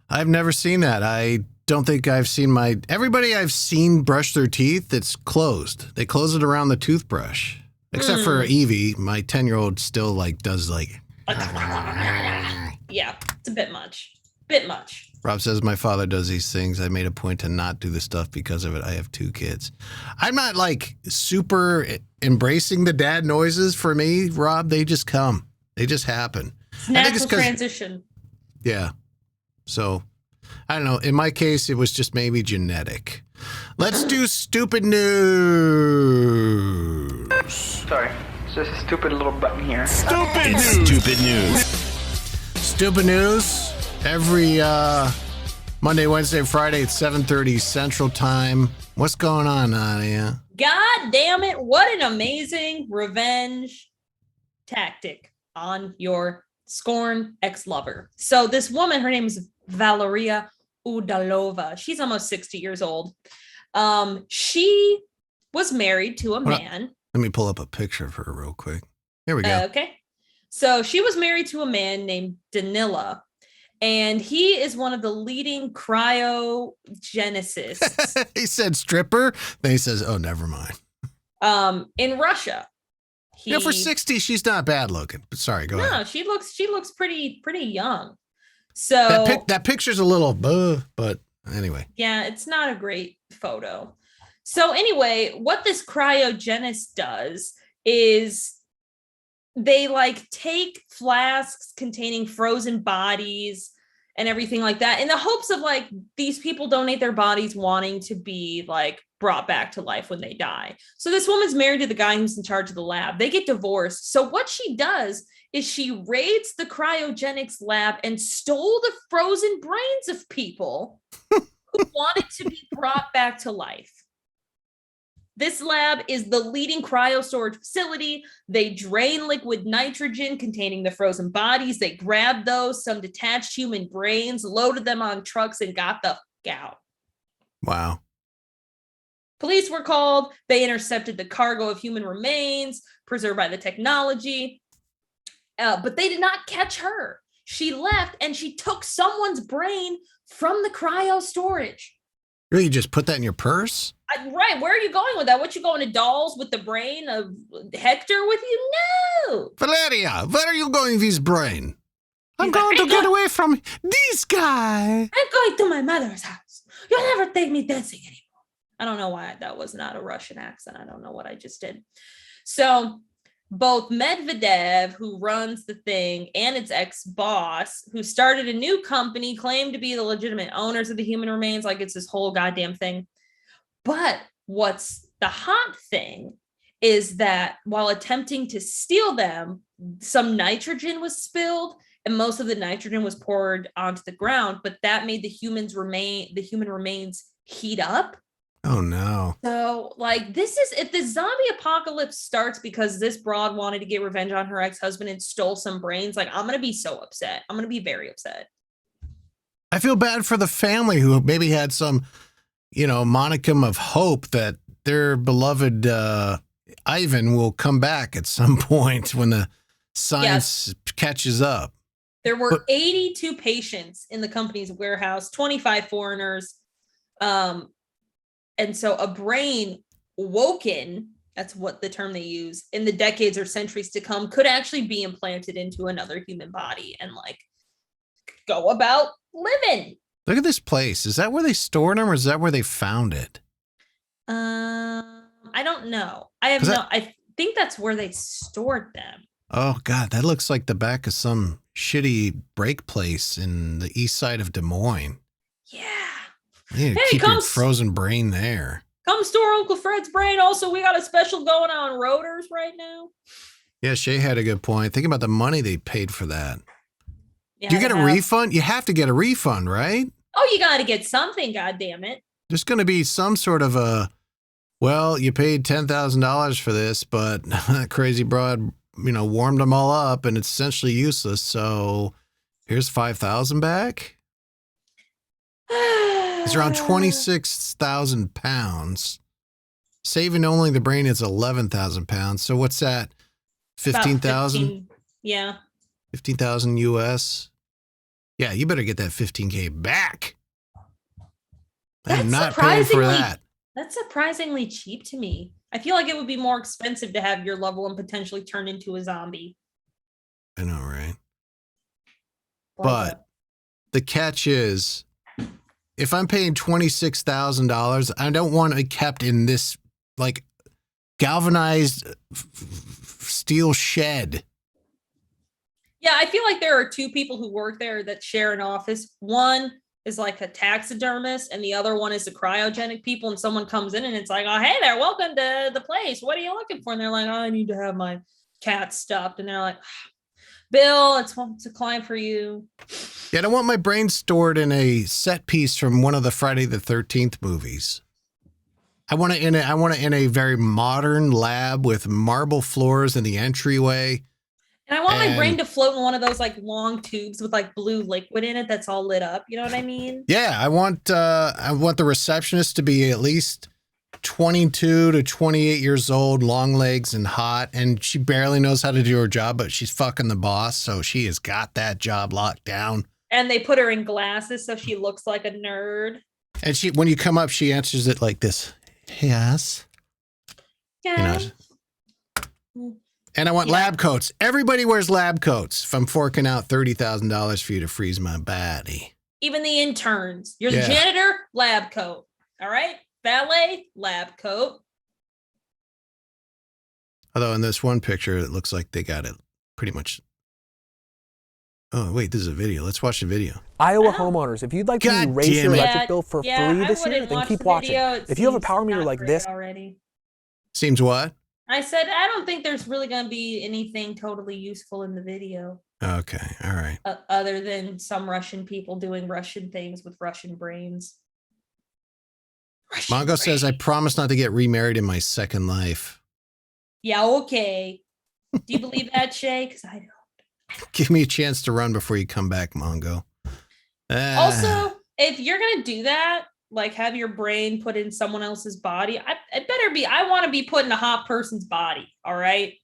[SPEAKER 1] I've never seen that. I don't think I've seen everybody I've seen brush their teeth, it's closed. They close it around the toothbrush. Except for Evie, my 10-year-old still does
[SPEAKER 6] Yeah, it's a bit much. Bit much.
[SPEAKER 1] Rob says my father does these things. I made a point to not do the stuff because of it. I have 2 kids. I'm not super embracing the dad noises for me, Rob. They just come. They just happen.
[SPEAKER 6] It's natural transition.
[SPEAKER 1] Yeah. So, I don't know. In my case, it was just maybe genetic. Let's do stupid news.
[SPEAKER 9] Sorry, it's just a stupid little button here.
[SPEAKER 8] Stupid news.
[SPEAKER 10] Stupid news.
[SPEAKER 1] Stupid news. Every Monday, Wednesday, Friday at 7:30 Central Time. What's going on, Nadia?
[SPEAKER 6] God damn it. What an amazing revenge tactic on your scorn ex-lover. So this woman, her name is Valeria Udalova. She's almost 60 years old. She was married to a man.
[SPEAKER 1] Let me pull up a picture of her real quick. Here we go.
[SPEAKER 6] Okay. So she was married to a man named Danila. And he is one of the leading cryogenicists.
[SPEAKER 1] He said stripper. Then he says, "Oh, never mind."
[SPEAKER 6] In Russia.
[SPEAKER 1] For 60, she's not bad looking. But sorry, go ahead.
[SPEAKER 6] No, she looks pretty young. So
[SPEAKER 1] that picture's a little, but anyway.
[SPEAKER 6] Yeah, it's not a great photo. So anyway, what this cryogenist does is they take flasks containing frozen bodies and everything like that in the hopes of these people donate their bodies wanting to be brought back to life when they die. So this woman's married to the guy who's in charge of the lab. They get divorced. So what she does is she raids the cryogenics lab and stole the frozen brains of people who wanted to be brought back to life. This lab is the leading cryo storage facility. They drain liquid nitrogen containing the frozen bodies. They grabbed some detached human brains, loaded them on trucks, and got the fuck out.
[SPEAKER 1] Wow.
[SPEAKER 6] Police were called. They intercepted the cargo of human remains preserved by the technology. But they did not catch her. She left and she took someone's brain from the cryo storage.
[SPEAKER 1] Really, you just put that in your purse?
[SPEAKER 6] Right. Where are you going with that? What, you going to Dolls with the brain of Hector with you? No.
[SPEAKER 1] Valeria, where are you going with this brain? I'm going to get away from this guy.
[SPEAKER 6] I'm going to my mother's house. You'll never take me dancing anymore. I don't know why that was not a Russian accent. I don't know what I just did. So both Medvedev, who runs the thing, and its ex-boss, who started a new company, claim to be the legitimate owners of the human remains. It's this whole goddamn thing. But what's the hot thing is that while attempting to steal them, some nitrogen was spilled and most of the nitrogen was poured onto the ground, but that made the human remains heat up.
[SPEAKER 1] Oh no.
[SPEAKER 6] So this is, if the zombie apocalypse starts because this broad wanted to get revenge on her ex-husband and stole some brains, I'm going to be so upset. I'm going to be very upset.
[SPEAKER 1] I feel bad for the family who maybe had some monicum of hope that their beloved Ivan will come back at some point when the science catches up.
[SPEAKER 6] There were 82 patients in the company's warehouse, 25 foreigners. And so a brain woken, that's what the term they use, in the decades or centuries to come, could actually be implanted into another human body and like go about living.
[SPEAKER 1] Look at this place. Is that where they stored them or is that where they found it?
[SPEAKER 6] I don't know. I think that's where they stored them.
[SPEAKER 1] Oh, God, that looks like the back of some shitty break place in the east side of Des Moines.
[SPEAKER 6] Yeah.
[SPEAKER 1] You need to keep your frozen brain there.
[SPEAKER 6] Come store Uncle Fred's brain. Also, we got a special going on rotors right now.
[SPEAKER 1] Yeah, Shay had a good point. Think about the money they paid for that.
[SPEAKER 6] Yeah,
[SPEAKER 1] do you get a refund? You have to get a refund, right?
[SPEAKER 6] Oh, you got to get something, goddammit.
[SPEAKER 1] There's going to be some sort of well, you paid $10,000 for this, but that crazy broad, warmed them all up and it's essentially useless. So here's $5,000 back. It's around 26,000 pounds. Saving only the brain is 11,000 pounds. So what's that? 15,000?
[SPEAKER 6] Yeah.
[SPEAKER 1] 15,000 US. Yeah, you better get that 15K back. I'm not paying for that.
[SPEAKER 6] That's surprisingly cheap to me. I feel like it would be more expensive to have your loved one potentially turn into a zombie.
[SPEAKER 1] I know, right? But the catch is, if I'm paying $26,000, I don't want it kept in this like galvanized steel shed.
[SPEAKER 6] Yeah, I feel like there are two people who work there that share an office. One is like a taxidermist and the other one is the cryogenic people. And someone comes in and it's like, oh, hey there, welcome to the place. What are you looking for? And they're like, oh, I need to have my cat stuffed. And they're like, Bill, it's a client for you.
[SPEAKER 1] Yeah, I don't want my brain stored in a set piece from one of the Friday the 13th movies. I want it in a very modern lab with marble floors in the entryway. And
[SPEAKER 6] I want my brain to float in one of those like long tubes with like blue liquid in it that's all lit up. You know what I mean?
[SPEAKER 1] Yeah, I want the receptionist to be at least 22 to 28 years old, long legs and hot, and she barely knows how to do her job, but she's fucking the boss, so she has got that job locked down.
[SPEAKER 6] And they put her in glasses so she looks like a nerd.
[SPEAKER 1] And when you come up, she answers it like this. Yes.
[SPEAKER 6] Yeah.
[SPEAKER 1] And I want lab coats. Everybody wears lab coats if I'm forking out $30,000 for you to freeze my body.
[SPEAKER 6] Even the interns. You're the janitor, lab coat. All right? Valet, lab coat.
[SPEAKER 1] Although in this one picture, it looks like they got it pretty much. Oh, wait, this is a video. Let's watch the video.
[SPEAKER 7] Iowa homeowners, if you'd like to erase your electric bill for free this year, then keep watching. If you have a power meter like this.
[SPEAKER 6] Already.
[SPEAKER 1] Seems what?
[SPEAKER 6] I said, I don't think there's really going to be anything totally useful in the video.
[SPEAKER 1] Okay, all right.
[SPEAKER 6] Other than some Russian people doing Russian things with Russian brains.
[SPEAKER 1] Mongo says, I promise not to get remarried in my second life.
[SPEAKER 6] Yeah, okay. Do you believe that, Shay? Because I don't.
[SPEAKER 1] Give me a chance to run before you come back, Mongo.
[SPEAKER 6] Also, if you're going to do that, like have your brain put in someone else's body, I want to be put in a hot person's body, all right?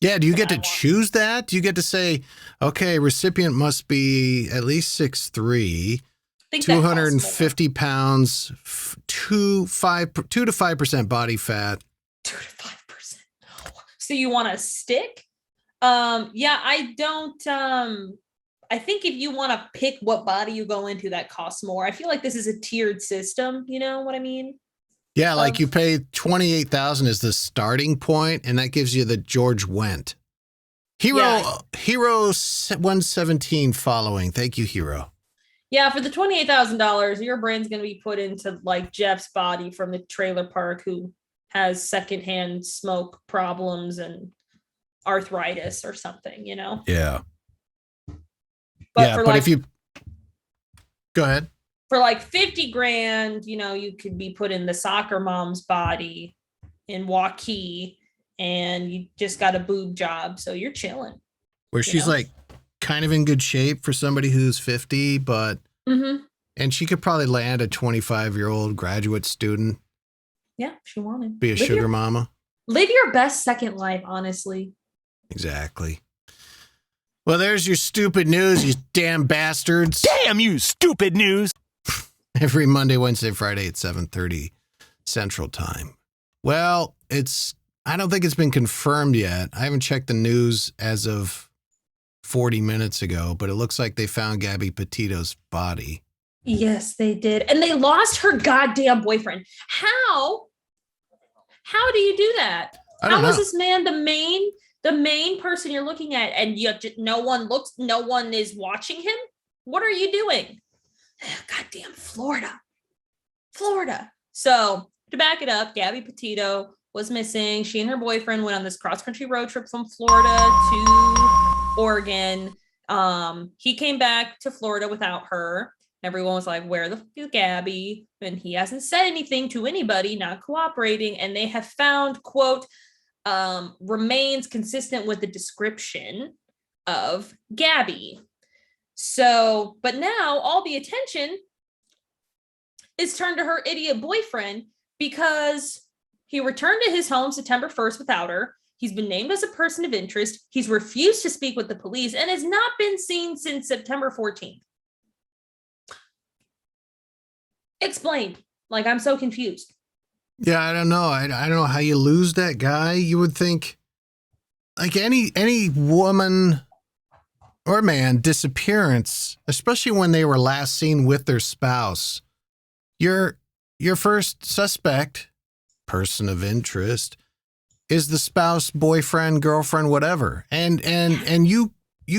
[SPEAKER 1] Yeah, do you get to choose that? Do you get to say, okay, recipient must be at least 6'3", 250 pounds, 2 to 5% body fat.
[SPEAKER 6] 2 to 5%. So you want a stick? Yeah, I don't. I think if you want to pick what body you go into, that costs more. I feel like this is a tiered system. You know what I mean?
[SPEAKER 1] Yeah, like you pay $28,000 as the starting point, and that gives you the George Wendt. Hero 117 following. Thank you, Hero.
[SPEAKER 6] Yeah, for the $28,000, your brain's going to be put into like Jeff's body from the trailer park who has secondhand smoke problems arthritis or something, you know?
[SPEAKER 1] Yeah.
[SPEAKER 6] But
[SPEAKER 1] if you go ahead.
[SPEAKER 6] For like 50 grand, you know, you could be put in the soccer mom's body in Waukee and you just got a boob job. So you're chilling.
[SPEAKER 1] Where she's like kind of in good shape for somebody who's 50, but and she could probably land a 25-year-old graduate student.
[SPEAKER 6] Yeah, if she wanted.
[SPEAKER 1] Be a sugar mama.
[SPEAKER 6] Live your best second life, honestly.
[SPEAKER 1] Exactly. Well, there's your stupid news, you damn bastards.
[SPEAKER 10] Damn you, stupid news.
[SPEAKER 1] Every Monday, Wednesday, Friday at 7:30 Central Time. Well, I don't think it's been confirmed yet. I haven't checked the news as of 40 minutes ago, but it looks like they found Gabby Petito's body.
[SPEAKER 6] Yes, they did. And they lost her goddamn boyfriend. How do you do that? How is this man the main person you're looking at, and no one is watching him? What are you doing? Goddamn Florida. So to back it up, Gabby Petito was missing. She and her boyfriend went on this cross-country road trip from Florida to Oregon. He came back to Florida without her. Everyone was like, where the fuck is Gabby? And he hasn't said anything to anybody, not cooperating. And they have found, quote, remains consistent with the description of Gabby. So, but now all the attention is turned to her idiot boyfriend because he returned to his home September 1st without her. He's been named as a person of interest. He's refused to speak with the police and has not been seen since September 14th. Explain. Like, I'm so confused.
[SPEAKER 1] Yeah, I don't know. I don't know how you lose that guy. You would think, like, any woman or man disappearance, especially when they were last seen with their spouse, your first suspect, person of interest, is the spouse, boyfriend, girlfriend, whatever. And you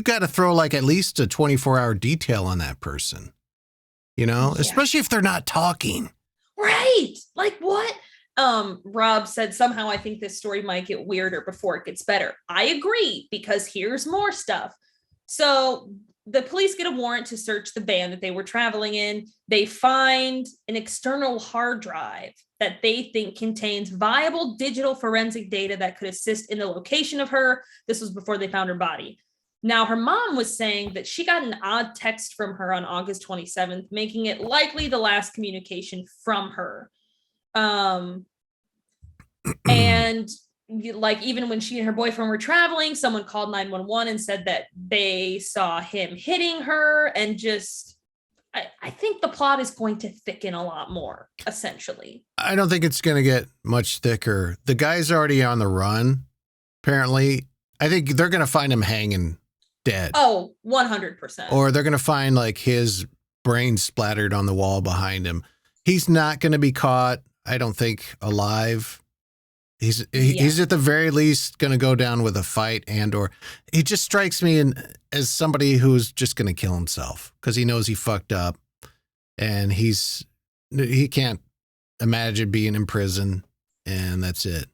[SPEAKER 1] got to throw like at least a 24-hour detail on that person. You know, especially if they're not talking.
[SPEAKER 6] Right. Like what? Rob said, somehow I think this story might get weirder before it gets better. I agree, because here's more stuff. So the police get a warrant to search the van that they were traveling in. They find an external hard drive that they think contains viable digital forensic data that could assist in the location of her. This was before they found her body. Now, her mom was saying that she got an odd text from her on August 27th, making it likely the last communication from her. And like, even when she and her boyfriend were traveling, someone called 911 and said that they saw him hitting her, and just, I think the plot is going to thicken a lot more, essentially.
[SPEAKER 1] I don't think it's going to get much thicker. The guy's already on the run, apparently. I think they're going to find him hanging dead.
[SPEAKER 6] Oh, 100%.
[SPEAKER 1] Or they're going to find like his brain splattered on the wall behind him. He's not going to be caught, I don't think, alive. He's at the very least going to go down with a fight, or he just strikes me as somebody who's just going to kill himself because he knows he fucked up, and he can't imagine being in prison, and that's it.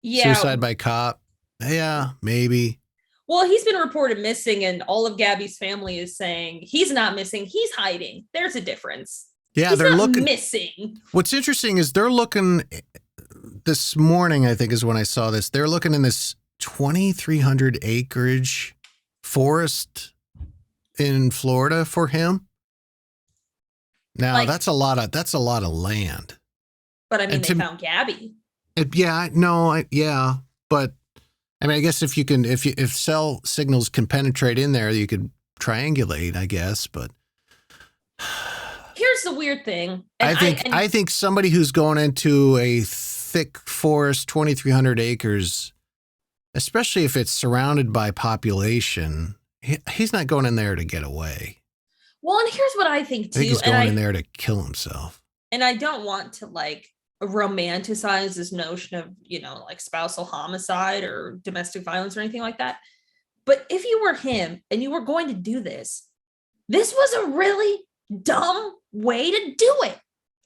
[SPEAKER 6] Yeah.
[SPEAKER 1] Suicide by cop. Yeah, maybe.
[SPEAKER 6] Well, he's been reported missing, and all of Gabby's family is saying he's not missing. He's hiding. There's a difference.
[SPEAKER 1] Yeah,
[SPEAKER 6] he's
[SPEAKER 1] they're
[SPEAKER 6] not
[SPEAKER 1] looking
[SPEAKER 6] missing.
[SPEAKER 1] What's interesting is they're looking this morning, I think is when I saw this. They're looking in this 2,300 acreage forest in Florida for him. Now, like, that's a lot of land.
[SPEAKER 6] But I mean, they found Gabby.
[SPEAKER 1] Yeah, but I mean, I guess if cell signals can penetrate in there, you could triangulate, I guess, but
[SPEAKER 6] here's the weird thing.
[SPEAKER 1] I think somebody who's going into a thick forest, 2,300 acres, especially if it's surrounded by population, he's not going in there to get away.
[SPEAKER 6] Well, and here's what I think too.
[SPEAKER 1] I think he's going in there to kill himself.
[SPEAKER 6] And I don't want to like romanticize this notion of, like spousal homicide or domestic violence or anything like that. But if you were him and you were going to do this was a really dumb way to do it.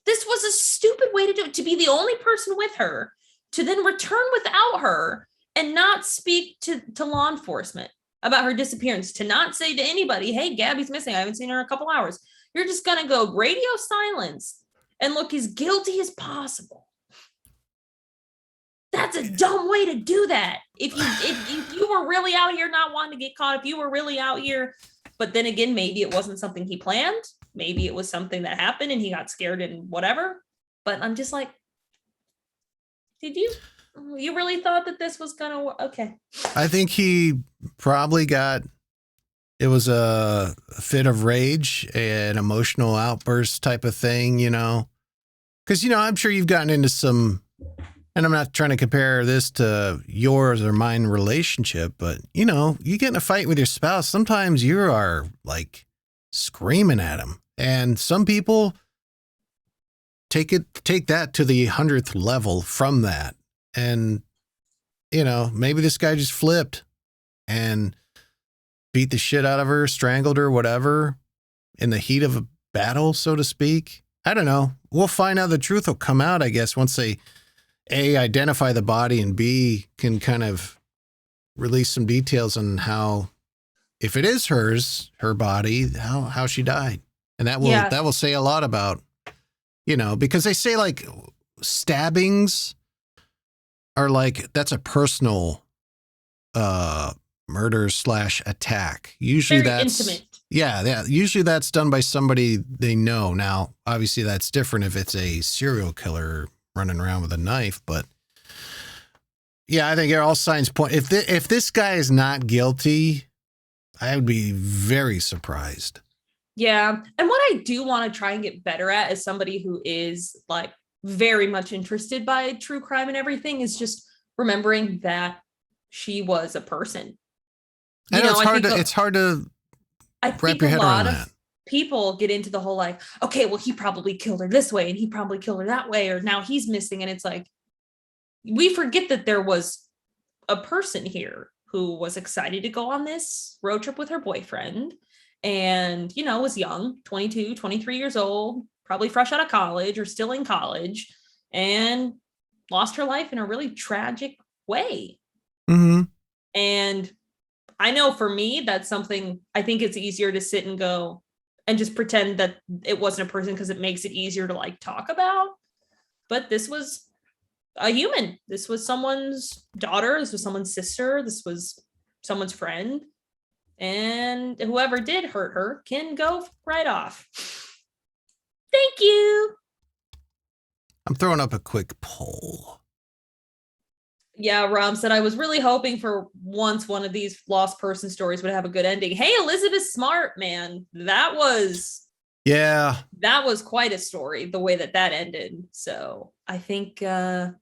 [SPEAKER 6] This was a stupid way to do it, to be the only person with her, to then return without her and not speak to law enforcement about her disappearance, to not say to anybody, hey, Gabby's missing. I haven't seen her in a couple hours. You're just going to go radio silence and look as guilty as possible. That's a dumb way to do that. If you were really out here not wanting to get caught, if you were really out here, but then again, maybe it wasn't something he planned. Maybe it was something that happened and he got scared and whatever. But I'm just like, did you really thought that this was going to work? Okay.
[SPEAKER 1] I think he probably it was a fit of rage, an emotional outburst type of thing, Because, I'm sure you've gotten into some, and I'm not trying to compare this to yours or mine relationship, but, you get in a fight with your spouse. Sometimes you are like screaming at them. And some people take that to the 100th level from that. And, maybe this guy just flipped and beat the shit out of her, strangled her, whatever, in the heat of a battle, so to speak. I don't know. We'll find out. The truth will come out, I guess, once they A, identify the body, and B, can kind of release some details on how, if it is her body, how she died. And that will say a lot about, because they say like stabbings are like, that's a personal murder / attack. Usually
[SPEAKER 6] very
[SPEAKER 1] that's
[SPEAKER 6] intimate.
[SPEAKER 1] Yeah. Usually that's done by somebody they know. Now, obviously that's different if it's a serial killer running around with a knife, but yeah, I think all signs point. If this guy is not guilty, I would be very surprised.
[SPEAKER 6] Yeah. And what I do want to try and get better at as somebody who is like very much interested by true crime and everything is just remembering that she was a person.
[SPEAKER 1] I know it's hard to wrap your head around that.
[SPEAKER 6] People get into the whole like, okay, well, he probably killed her this way and he probably killed her that way, or now he's missing. And it's like, we forget that there was a person here who was excited to go on this road trip with her boyfriend and, was young, 22, 23 years old, probably fresh out of college or still in college, and lost her life in a really tragic way.
[SPEAKER 1] Mm-hmm.
[SPEAKER 6] And I know for me, that's something I think it's easier to sit and go and just pretend that it wasn't a person because it makes it easier to like talk about. But this was a human. This was someone's daughter. This was someone's sister. This was someone's friend. And whoever did hurt her can go right off. Thank you.
[SPEAKER 1] I'm throwing up a quick poll.
[SPEAKER 6] Yeah, Rom said, I was really hoping for once one of these lost person stories would have a good ending. Hey, Elizabeth Smart, man. That was quite a story, the way that ended. So I think I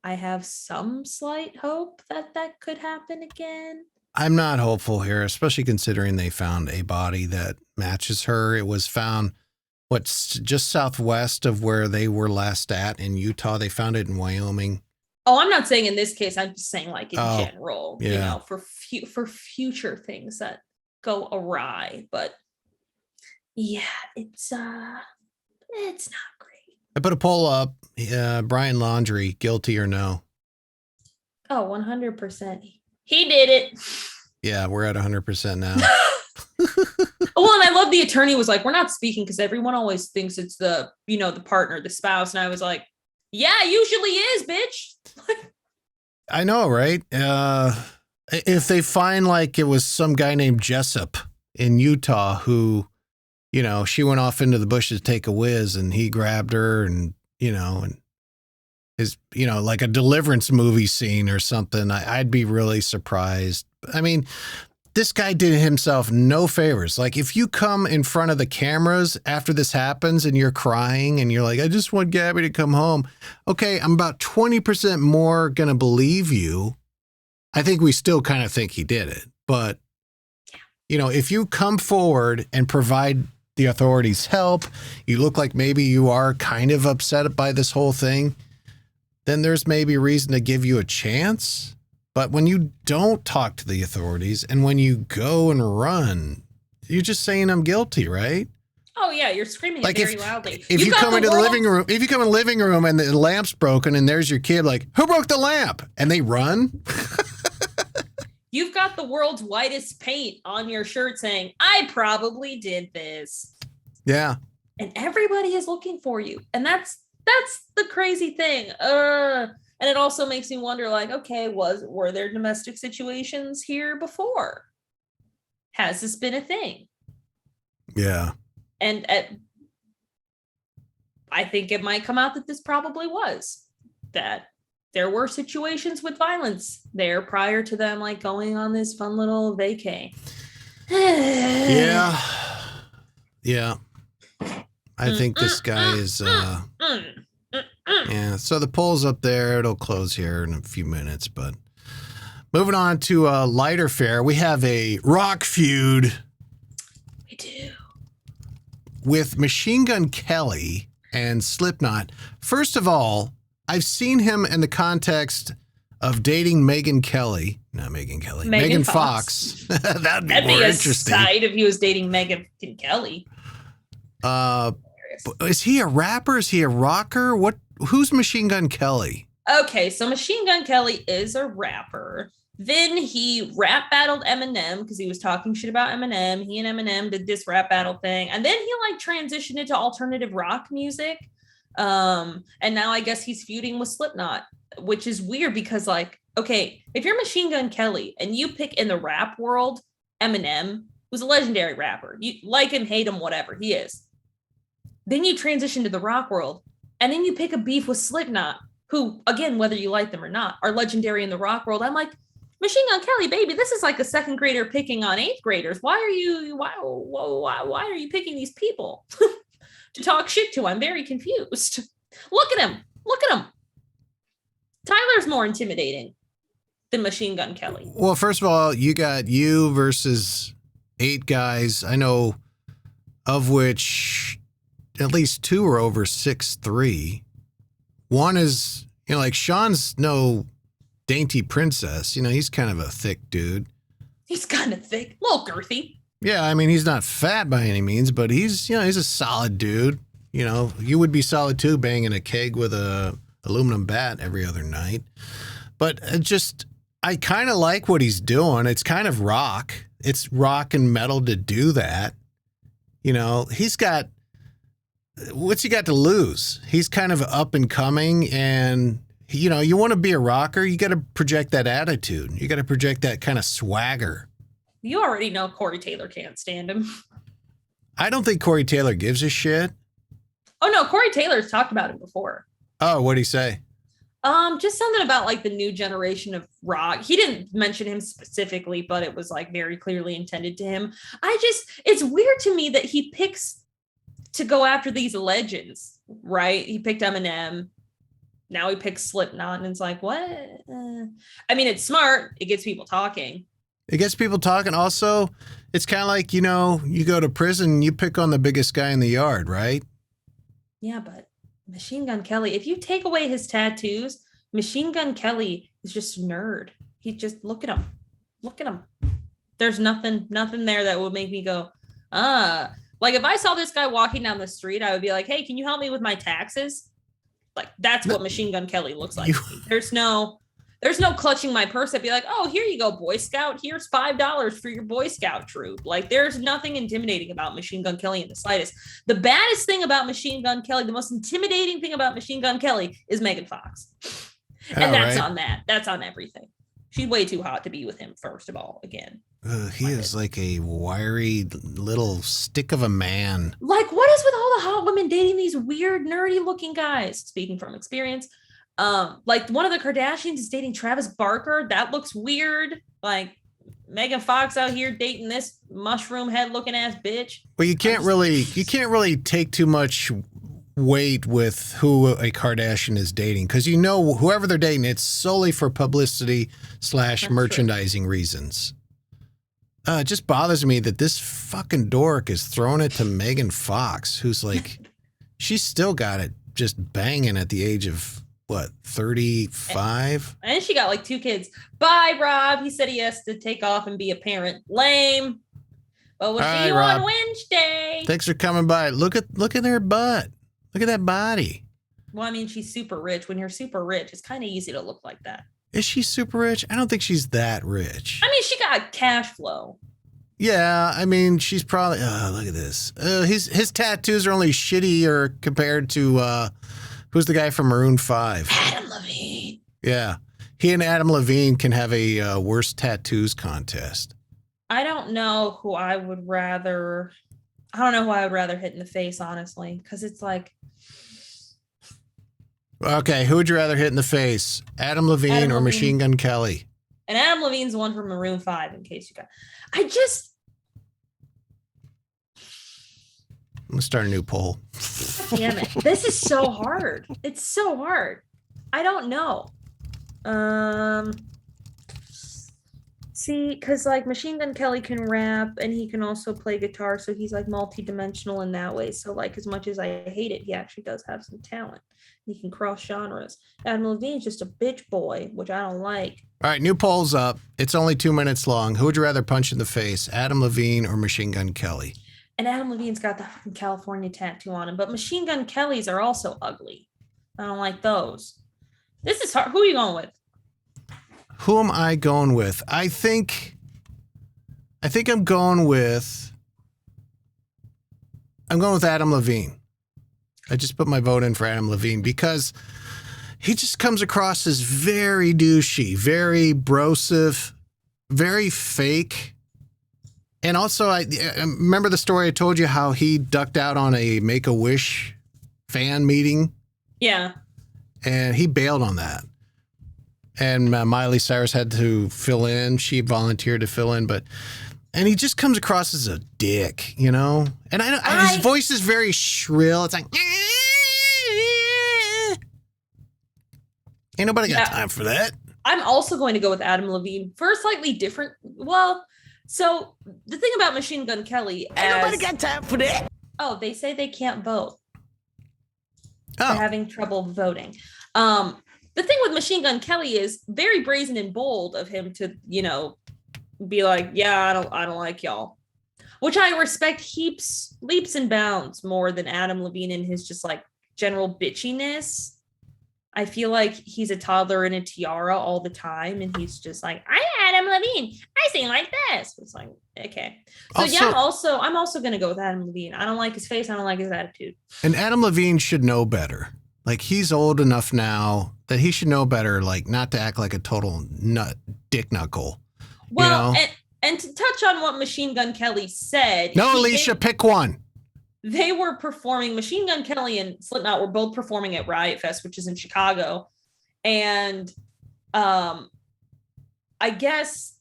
[SPEAKER 6] have some slight hope that could happen again.
[SPEAKER 1] I'm not hopeful here, especially considering they found a body that matches her. It was found, just southwest of where they were last at in Utah. They found it in Wyoming.
[SPEAKER 6] Oh, I'm not saying in this case. I'm just saying like in general, for future things that go awry. But yeah, it's not great.
[SPEAKER 1] I put a poll up. Brian Laundrie, guilty or no?
[SPEAKER 6] Oh, 100%. He did it.
[SPEAKER 1] Yeah, we're at 100% now.
[SPEAKER 6] Well, and I love the attorney was like, we're not speaking because everyone always thinks it's the partner, the spouse. And I was like, yeah, usually is, bitch.
[SPEAKER 1] I know, right? If they find like it was some guy named Jessup in Utah who, she went off into the bushes to take a whiz and he grabbed her and, and is, like a Deliverance movie scene or something, I'd be really surprised. I mean, this guy did himself no favors. Like if you come in front of the cameras after this happens and you're crying and you're like, I just want Gabby to come home. Okay, I'm about 20% more going to believe you. I think we still kind of think he did it. But, if you come forward and provide the authorities help, you look like maybe you are kind of upset by this whole thing, then there's maybe reason to give you a chance. But when you don't talk to the authorities and when you go and run, you're just saying I'm guilty, right?
[SPEAKER 6] Oh yeah, you're screaming like very loudly.
[SPEAKER 1] If you come into the living room, and the lamp's broken and there's your kid, like, who broke the lamp? And they run.
[SPEAKER 6] You've got the world's whitest paint on your shirt saying, I probably did this.
[SPEAKER 1] Yeah.
[SPEAKER 6] And everybody is looking for you. And that's the crazy thing. And it also makes me wonder, like, okay, were there domestic situations here before? Has this been a thing?
[SPEAKER 1] Yeah.
[SPEAKER 6] And I think it might come out that this probably was. That there were situations with violence there prior to them, like, going on this fun little vacay.
[SPEAKER 1] Yeah. Yeah. I think this guy is Yeah, so the poll's up there. It'll close here in a few minutes, but moving on to a lighter fare, we have a rock feud.
[SPEAKER 6] We do.
[SPEAKER 1] With Machine Gun Kelly and Slipknot. First of all, I've seen him in the context of dating Megan Fox. That'd be more interesting.
[SPEAKER 6] Side if he was dating Megan Kelly.
[SPEAKER 1] Is he a rapper? Is he a rocker? Who's Machine Gun Kelly?
[SPEAKER 6] Okay, so Machine Gun Kelly is a rapper. Then he rap battled Eminem because he was talking shit about Eminem. He and Eminem did this rap battle thing. And then he like transitioned into alternative rock music. And now I guess he's feuding with Slipknot, which is weird because like, okay, if you're Machine Gun Kelly and you pick in the rap world, Eminem, who's a legendary rapper, you like him, hate him, whatever, he is. Then you transition to the rock world and then you pick a beef with Slipknot, who, again, whether you like them or not, are legendary in the rock world. I'm like, Machine Gun Kelly, baby, this is like a second grader picking on eighth graders. Why are you picking these people to talk shit to? I'm very confused. Look at him. Tyler's more intimidating than Machine Gun Kelly.
[SPEAKER 1] Well, first of all, you got you versus 8 guys. I know of which at least 2 are over 6'3". One is, like Sean's no dainty princess. He's kind of a thick dude.
[SPEAKER 6] He's kind of thick, a little girthy.
[SPEAKER 1] Yeah, I mean, he's not fat by any means, but he's a solid dude. You would be solid too, banging a keg with a aluminum bat every other night. But I kind of like what he's doing. It's kind of rock. It's rock and metal to do that. He's got, what's he got to lose? He's kind of up and coming, and you want to be a rocker, you got to project that attitude. You got to project that kind of swagger.
[SPEAKER 6] You already know Corey Taylor can't stand him.
[SPEAKER 1] I don't think Corey Taylor gives a shit.
[SPEAKER 6] Oh no, Corey Taylor's talked about him before.
[SPEAKER 1] Oh, what'd he say?
[SPEAKER 6] Just something about like the new generation of rock. He didn't mention him specifically, but it was like very clearly intended to him. It's weird to me that he picks to go after these legends, right? He picked Eminem. Now he picks Slipknot, and it's like, what? I mean, it's smart. It gets people talking. Also, it's kind of like, you go to prison, you pick on the biggest guy in the yard, right? Yeah, but Machine Gun Kelly, if you take away his tattoos, Machine Gun Kelly is just a nerd. He just, look at him. There's nothing there that would make me go, like if I saw this guy walking down the street, I would be like, hey, can you help me with my taxes? Like that's what Machine Gun Kelly looks like. There's no clutching my purse. I'd be like, oh, here you go, Boy Scout. Here's $5 for your Boy Scout troop. Like there's nothing intimidating about Machine Gun Kelly in the slightest. The baddest thing about Machine Gun Kelly, the most intimidating thing about Machine Gun Kelly is Megan Fox. And that's right. On that. That's on everything. She's way too hot to be with him, first of all, again.
[SPEAKER 1] He is like a wiry little stick of a man.
[SPEAKER 6] Like, what is with all the hot women dating these weird, nerdy looking guys? Speaking from experience. Like one of the Kardashians is dating Travis Barker. That looks weird. Like Megan Fox out here dating this mushroom head looking ass bitch.
[SPEAKER 1] Well, you can't really take too much weight with who a Kardashian is dating, because whoever they're dating, it's solely for publicity / merchandising reasons. It just bothers me that this fucking dork is throwing it to Megan Fox, who's like, she's still got it just banging at the age of, what, 35?
[SPEAKER 6] And she got like 2 kids. Bye, Rob. He said he has to take off and be a parent. Lame. But we'll see you on Wednesday.
[SPEAKER 1] Thanks for coming by. Look at their butt. Look at that body.
[SPEAKER 6] Well, I mean, she's super rich. When you're super rich, it's kind of easy to look like that.
[SPEAKER 1] Is she super rich? I don't think she's that rich.
[SPEAKER 6] I mean, she got cash flow.
[SPEAKER 1] Yeah, I mean, she's probably... look at this. His tattoos are only shittier compared to... who's the guy from Maroon 5?
[SPEAKER 6] Adam Levine.
[SPEAKER 1] Yeah. He and Adam Levine can have a worst tattoos contest.
[SPEAKER 6] I don't know who I would rather hit in the face, honestly, because it's like...
[SPEAKER 1] Okay, who would you rather hit in the face? Adam Levine or Machine Gun Kelly?
[SPEAKER 6] And Adam Levine's the one from Maroon 5, in case you got... I'm
[SPEAKER 1] going to start a new poll.
[SPEAKER 6] Damn it. This is so hard. It's so hard. I don't know. See, because like Machine Gun Kelly can rap and he can also play guitar, so he's like multi-dimensional in that way. So like as much as I hate it, he actually does have some talent. He can cross genres. Adam Levine's just a bitch boy, which I don't like.
[SPEAKER 1] All right, new poll's up. It's only 2 minutes long. Who would you rather punch in the face, Adam Levine or Machine Gun Kelly?
[SPEAKER 6] And Adam Levine's got the fucking California tattoo on him, but Machine Gun Kelly's are also ugly. I don't like those. This is hard. Who are you going with?
[SPEAKER 1] Who am I going with? I think I'm going with Adam Levine. I just put my vote in for Adam Levine because he just comes across as very douchey, very brosive, very fake. And also, I remember the story I told you how he ducked out on a Make-A-Wish fan meeting.
[SPEAKER 6] Yeah.
[SPEAKER 1] And he bailed on that. And Miley Cyrus had to fill in. She volunteered to fill in, and he just comes across as a dick, you know? And his voice is very shrill. It's like, ain't nobody got time for that.
[SPEAKER 6] I'm also going to go with Adam Levine for a slightly different, so the thing about Machine Gun Kelly,
[SPEAKER 5] Ain't nobody got time for that.
[SPEAKER 6] Oh, they say they can't vote.
[SPEAKER 1] Oh.
[SPEAKER 6] They're having trouble voting. The thing with Machine Gun Kelly is very brazen and bold of him to, be like, yeah, I don't like y'all, which I respect leaps and bounds more than Adam Levine and his just like general bitchiness. I feel like he's a toddler in a tiara all the time, and he's just like, I'm Adam Levine. I sing like this. It's like, okay. So I'm also gonna go with Adam Levine. I don't like his face. I don't like his attitude.
[SPEAKER 1] And Adam Levine should know better. Like, he's old enough now that he should know better, like, not to act like a total dick knuckle.
[SPEAKER 6] Well, and to touch on what Machine Gun Kelly said.
[SPEAKER 1] No, Alicia, pick one.
[SPEAKER 6] They were performing, Machine Gun Kelly and Slipknot were both performing at Riot Fest, which is in Chicago. And I guess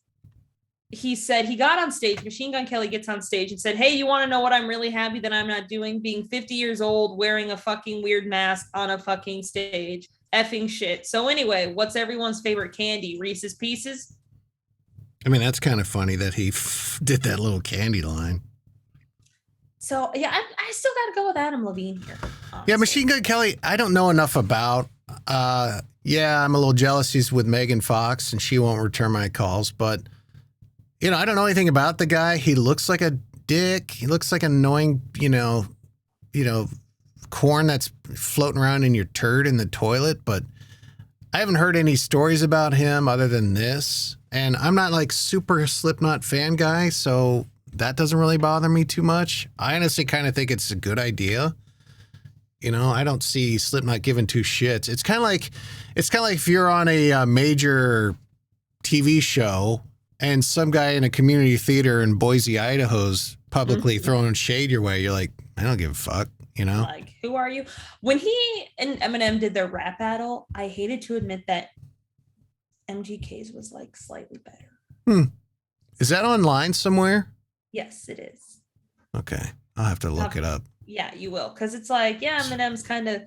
[SPEAKER 6] he said he got on stage, Machine Gun Kelly gets on stage and said, hey, you want to know what I'm really happy that I'm not doing? Being 50 years old, wearing a fucking weird mask on a fucking stage, effing shit. So anyway, what's everyone's favorite candy? Reese's Pieces?
[SPEAKER 1] I mean, that's kind of funny that he did that little candy line.
[SPEAKER 6] So, yeah, I still got to go with Adam Levine here. Honestly.
[SPEAKER 1] Yeah, Machine Gun Kelly, I don't know enough about. Yeah, I'm a little jealous he's with Megan Fox and she won't return my calls, but I don't know anything about the guy. He looks like a dick. He looks like an annoying, corn that's floating around in your turd in the toilet. But I haven't heard any stories about him other than this. And I'm not like super Slipknot fan guy, so that doesn't really bother me too much. I honestly kind of think it's a good idea. I don't see Slipknot giving two shits. It's kind of like if you're on a major TV show and some guy in a community theater in Boise, Idaho's publicly throwing shade your way. You're like, I don't give a fuck,
[SPEAKER 6] Like, who are you? When he and Eminem did their rap battle, I hated to admit that MGK's was like slightly better.
[SPEAKER 1] Is that online somewhere?
[SPEAKER 6] Yes, it is.
[SPEAKER 1] Okay. I'll have to look it up.
[SPEAKER 6] Yeah, you will. Because it's like, yeah, Eminem's kind of,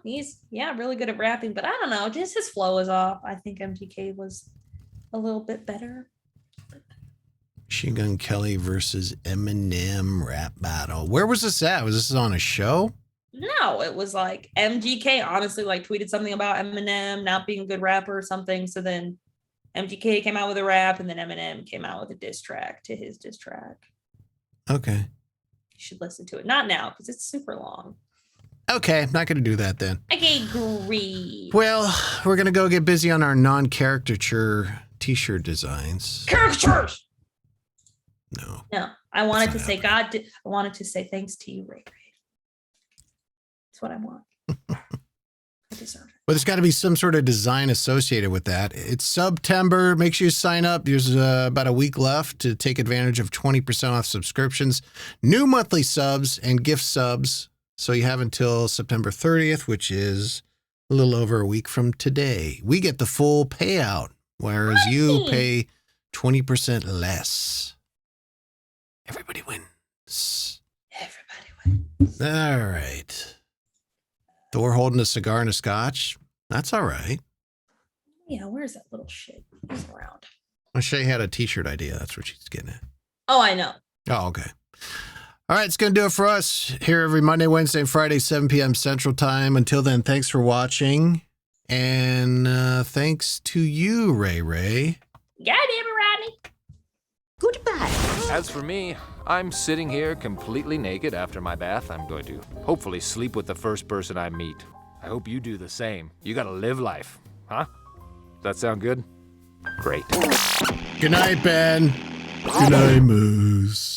[SPEAKER 6] he's, really good at rapping. But I don't know. Just his flow is off. I think MGK was a little bit better.
[SPEAKER 1] Machine Gun Kelly versus Eminem rap battle. Where was this at? Was this on a show?
[SPEAKER 6] No, it was like MGK honestly like tweeted something about Eminem not being a good rapper or something. So then MGK came out with a rap and then Eminem came out with a diss track to his diss track.
[SPEAKER 1] Okay.
[SPEAKER 6] You should listen to it. Not now because it's super long.
[SPEAKER 1] Okay, I'm not going to do that then.
[SPEAKER 6] Okay, great.
[SPEAKER 1] Well, we're going to go get busy on our non-caricature t-shirt designs.
[SPEAKER 6] Caricatures!
[SPEAKER 1] No.
[SPEAKER 6] I wanted to say I wanted to say thanks to you, Ray Ray. That's what I want. I deserve it.
[SPEAKER 1] Well, there's got to be some sort of design associated with that. It's September. Make sure you sign up. There's about a week left to take advantage of 20% off subscriptions, new monthly subs, and gift subs. So you have until September 30th, which is a little over a week from today. We get the full payout, whereas you pay 20% less. Everybody wins.
[SPEAKER 6] Everybody wins.
[SPEAKER 1] All right. Thor holding a cigar and a scotch. That's all right.
[SPEAKER 6] Yeah, where's that little shit? He's around.
[SPEAKER 1] Well, Shay had a t-shirt idea. That's what she's getting at.
[SPEAKER 6] Oh, I know.
[SPEAKER 1] Oh, okay. All right, it's going to do it for us here every Monday, Wednesday, and Friday, 7 p.m. Central Time. Until then, thanks for watching. And thanks to you, Ray Ray.
[SPEAKER 6] Yeah, damn it, Rodney.
[SPEAKER 10] Goodbye. As for me, I'm sitting here completely naked after my bath. I'm going to hopefully sleep with the first person I meet. I hope you do the same. You gotta live life, huh? Does that sound good? Great.
[SPEAKER 1] Good night, Ben. Good night, Moose.